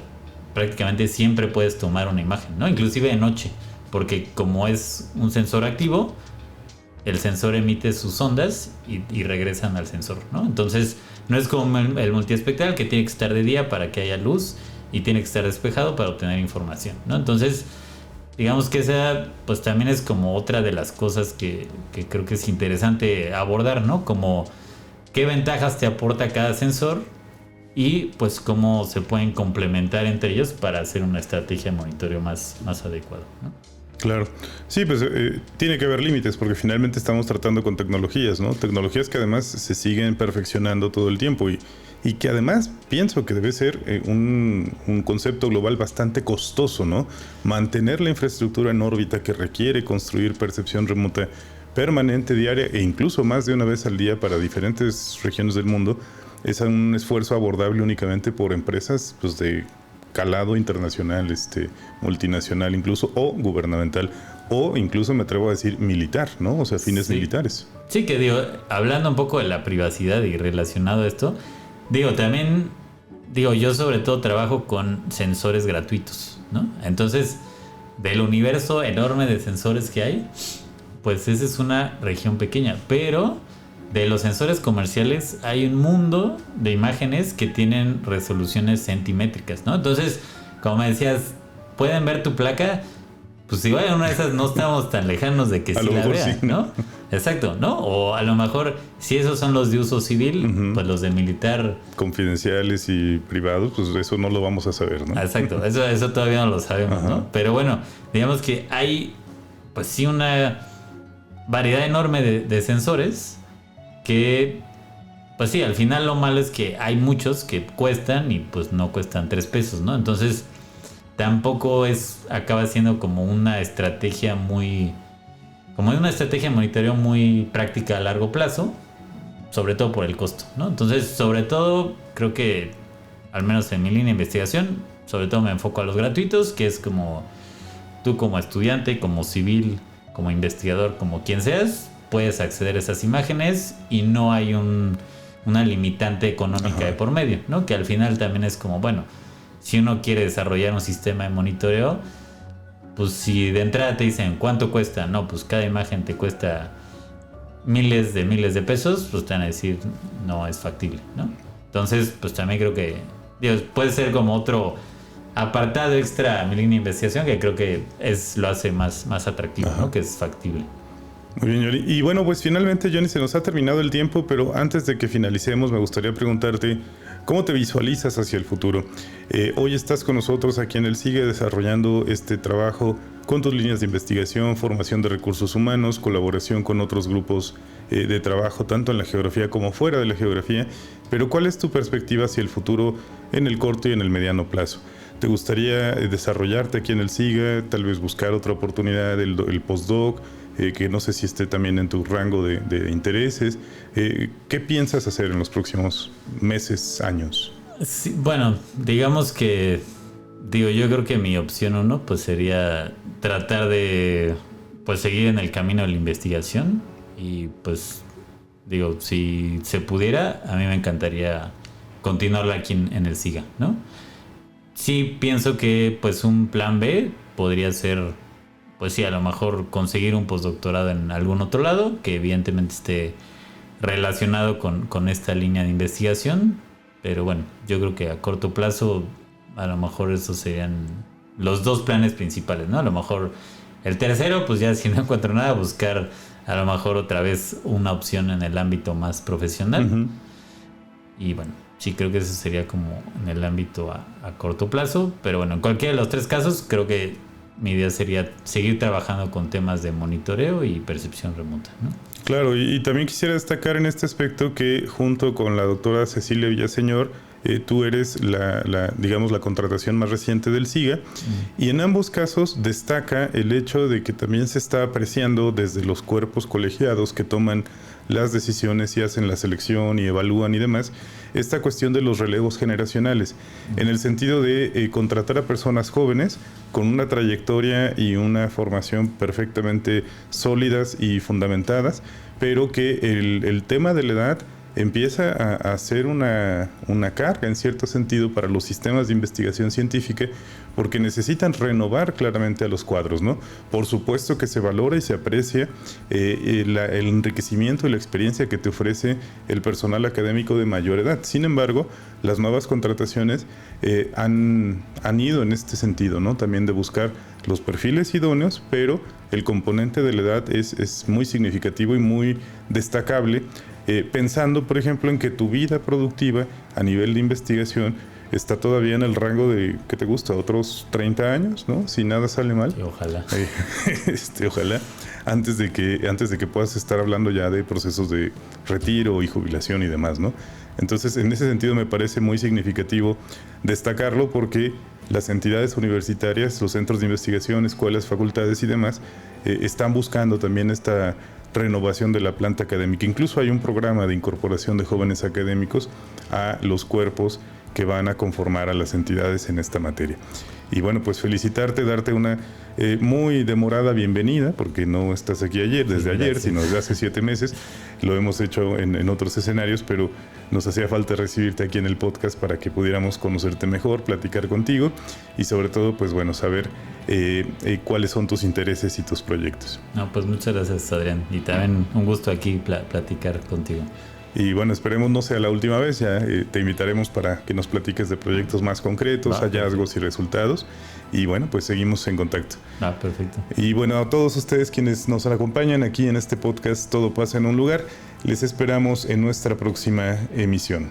prácticamente siempre puedes tomar una imagen, ¿no? Inclusive de noche, porque como es un sensor activo, el sensor emite sus ondas y regresan al sensor, ¿no? Entonces, no es como el multiespectral que tiene que estar de día para que haya luz y tiene que estar despejado para obtener información, ¿no? Entonces, digamos que esa pues también es como otra de las cosas que creo que es interesante abordar, ¿no? Como qué ventajas te aporta cada sensor y pues cómo se pueden complementar entre ellos para hacer una estrategia de monitoreo más adecuada, ¿no? Claro. Sí, pues tiene que haber límites porque finalmente estamos tratando con tecnologías, ¿no? Tecnologías que además se siguen perfeccionando todo el tiempo y que además pienso que debe ser un concepto global bastante costoso, ¿no? Mantener la infraestructura en órbita que requiere construir percepción remota permanente, diaria e incluso más de una vez al día para diferentes regiones del mundo, es un esfuerzo abordable únicamente por empresas pues, de calado internacional, multinacional incluso, o gubernamental, o incluso me atrevo a decir militar, ¿no? O sea, fines militares. Sí, que digo, hablando un poco de la privacidad y relacionado a esto, también, yo sobre todo trabajo con sensores gratuitos, ¿no? Entonces, del universo enorme de sensores que hay, pues esa es una región pequeña, pero de los sensores comerciales hay un mundo de imágenes que tienen resoluciones centimétricas, ¿no? Entonces, como me decías, pueden ver tu placa, pues igual en una de esas no estamos tan lejanos de que sí la vean, sí, ¿no? Exacto, ¿no? O a lo mejor, si esos son los de uso civil, pues los de militar... Confidenciales y privados, pues eso no lo vamos a saber, ¿no? Exacto, eso todavía no lo sabemos, ¿no? Pero bueno, digamos que hay, pues sí, una variedad enorme de sensores que, pues sí, al final lo malo es que hay muchos que cuestan y pues no cuestan 3 pesos, ¿no? Entonces tampoco acaba siendo como una estrategia de monitoreo muy práctica a largo plazo, sobre todo por el costo, ¿no? Entonces, sobre todo, creo que, al menos en mi línea de investigación, sobre todo me enfoco a los gratuitos, que es como tú como estudiante, como civil, como investigador, como quien seas, puedes acceder a esas imágenes y no hay una limitante económica de por medio, ¿no? Que al final también es como, bueno, si uno quiere desarrollar un sistema de monitoreo, pues si de entrada te dicen ¿cuánto cuesta? No, pues cada imagen te cuesta miles de pesos, pues te van a decir no es factible, ¿no? Entonces, pues también creo que puede ser como otro apartado extra a mi línea de investigación que creo que lo hace más atractivo, ¿no? Que es factible. Muy bien, Johnny. Y bueno, pues finalmente, Johnny, se nos ha terminado el tiempo, pero antes de que finalicemos, me gustaría preguntarte, ¿cómo te visualizas hacia el futuro? Hoy estás con nosotros aquí en el SIGA desarrollando este trabajo con tus líneas de investigación, formación de recursos humanos, colaboración con otros grupos de trabajo, tanto en la geografía como fuera de la geografía, pero ¿cuál es tu perspectiva hacia el futuro en el corto y en el mediano plazo? ¿Te gustaría desarrollarte aquí en el SIGA, tal vez buscar otra oportunidad, el postdoc, que no sé si esté también en tu rango de intereses? ¿Qué piensas hacer en los próximos meses, años? Sí, bueno, digamos que, yo creo que mi opción 1 pues sería tratar de pues seguir en el camino de la investigación y pues si se pudiera, a mí me encantaría continuarla aquí en el SIGA, ¿no? Sí pienso que pues un plan B podría ser, pues sí, a lo mejor conseguir un postdoctorado en algún otro lado que evidentemente esté relacionado con esta línea de investigación, pero bueno, yo creo que a corto plazo a lo mejor esos serían los 2 planes principales, ¿no? A lo mejor el tercero, pues ya si no encuentro nada, buscar a lo mejor otra vez una opción en el ámbito más profesional. Y bueno, sí creo que eso sería como en el ámbito a corto plazo, pero bueno, en cualquiera de los 3 casos creo que mi idea sería seguir trabajando con temas de monitoreo y percepción remota, ¿no? Claro, y también quisiera destacar en este aspecto que junto con la doctora Cecilia Villaseñor, tú eres la contratación más reciente del SIGA, y en ambos casos destaca el hecho de que también se está apreciando desde los cuerpos colegiados que toman las decisiones y hacen la selección y evalúan y demás, esta cuestión de los relevos generacionales, en el sentido de contratar a personas jóvenes con una trayectoria y una formación perfectamente sólidas y fundamentadas, pero que el tema de la edad empieza a ser una carga en cierto sentido para los sistemas de investigación científica, porque necesitan renovar claramente a los cuadros, ¿no? Por supuesto que se valora y se aprecia el enriquecimiento y la experiencia que te ofrece el personal académico de mayor edad. Sin embargo, las nuevas contrataciones han ido en este sentido, ¿no? También de buscar los perfiles idóneos, pero el componente de la edad es muy significativo y muy destacable, pensando, por ejemplo, en que tu vida productiva a nivel de investigación está todavía en el rango de, ¿qué te gusta? Otros 30 años, ¿no? Si nada sale mal. Sí, ojalá. Ojalá. Antes de que puedas estar hablando ya de procesos de retiro y jubilación y demás, ¿no? Entonces, en ese sentido me parece muy significativo destacarlo, porque las entidades universitarias, los centros de investigación, escuelas, facultades y demás, están buscando también esta renovación de la planta académica. Incluso hay un programa de incorporación de jóvenes académicos a los cuerpos que van a conformar a las entidades en esta materia. Y bueno, pues felicitarte, darte una muy demorada bienvenida, porque no estás aquí desde ayer, sino desde hace 7 meses. Lo hemos hecho en otros escenarios, pero nos hacía falta recibirte aquí en el podcast para que pudiéramos conocerte mejor, platicar contigo y sobre todo, pues bueno, saber cuáles son tus intereses y tus proyectos. No, pues muchas gracias, Adrián. Y también un gusto aquí platicar contigo. Y bueno, esperemos no sea la última vez, ya te invitaremos para que nos platiques de proyectos más concretos, hallazgos y resultados. Y bueno, pues seguimos en contacto. Perfecto. Y bueno, a todos ustedes quienes nos acompañan aquí en este podcast Todo pasa en un lugar, les esperamos en nuestra próxima emisión.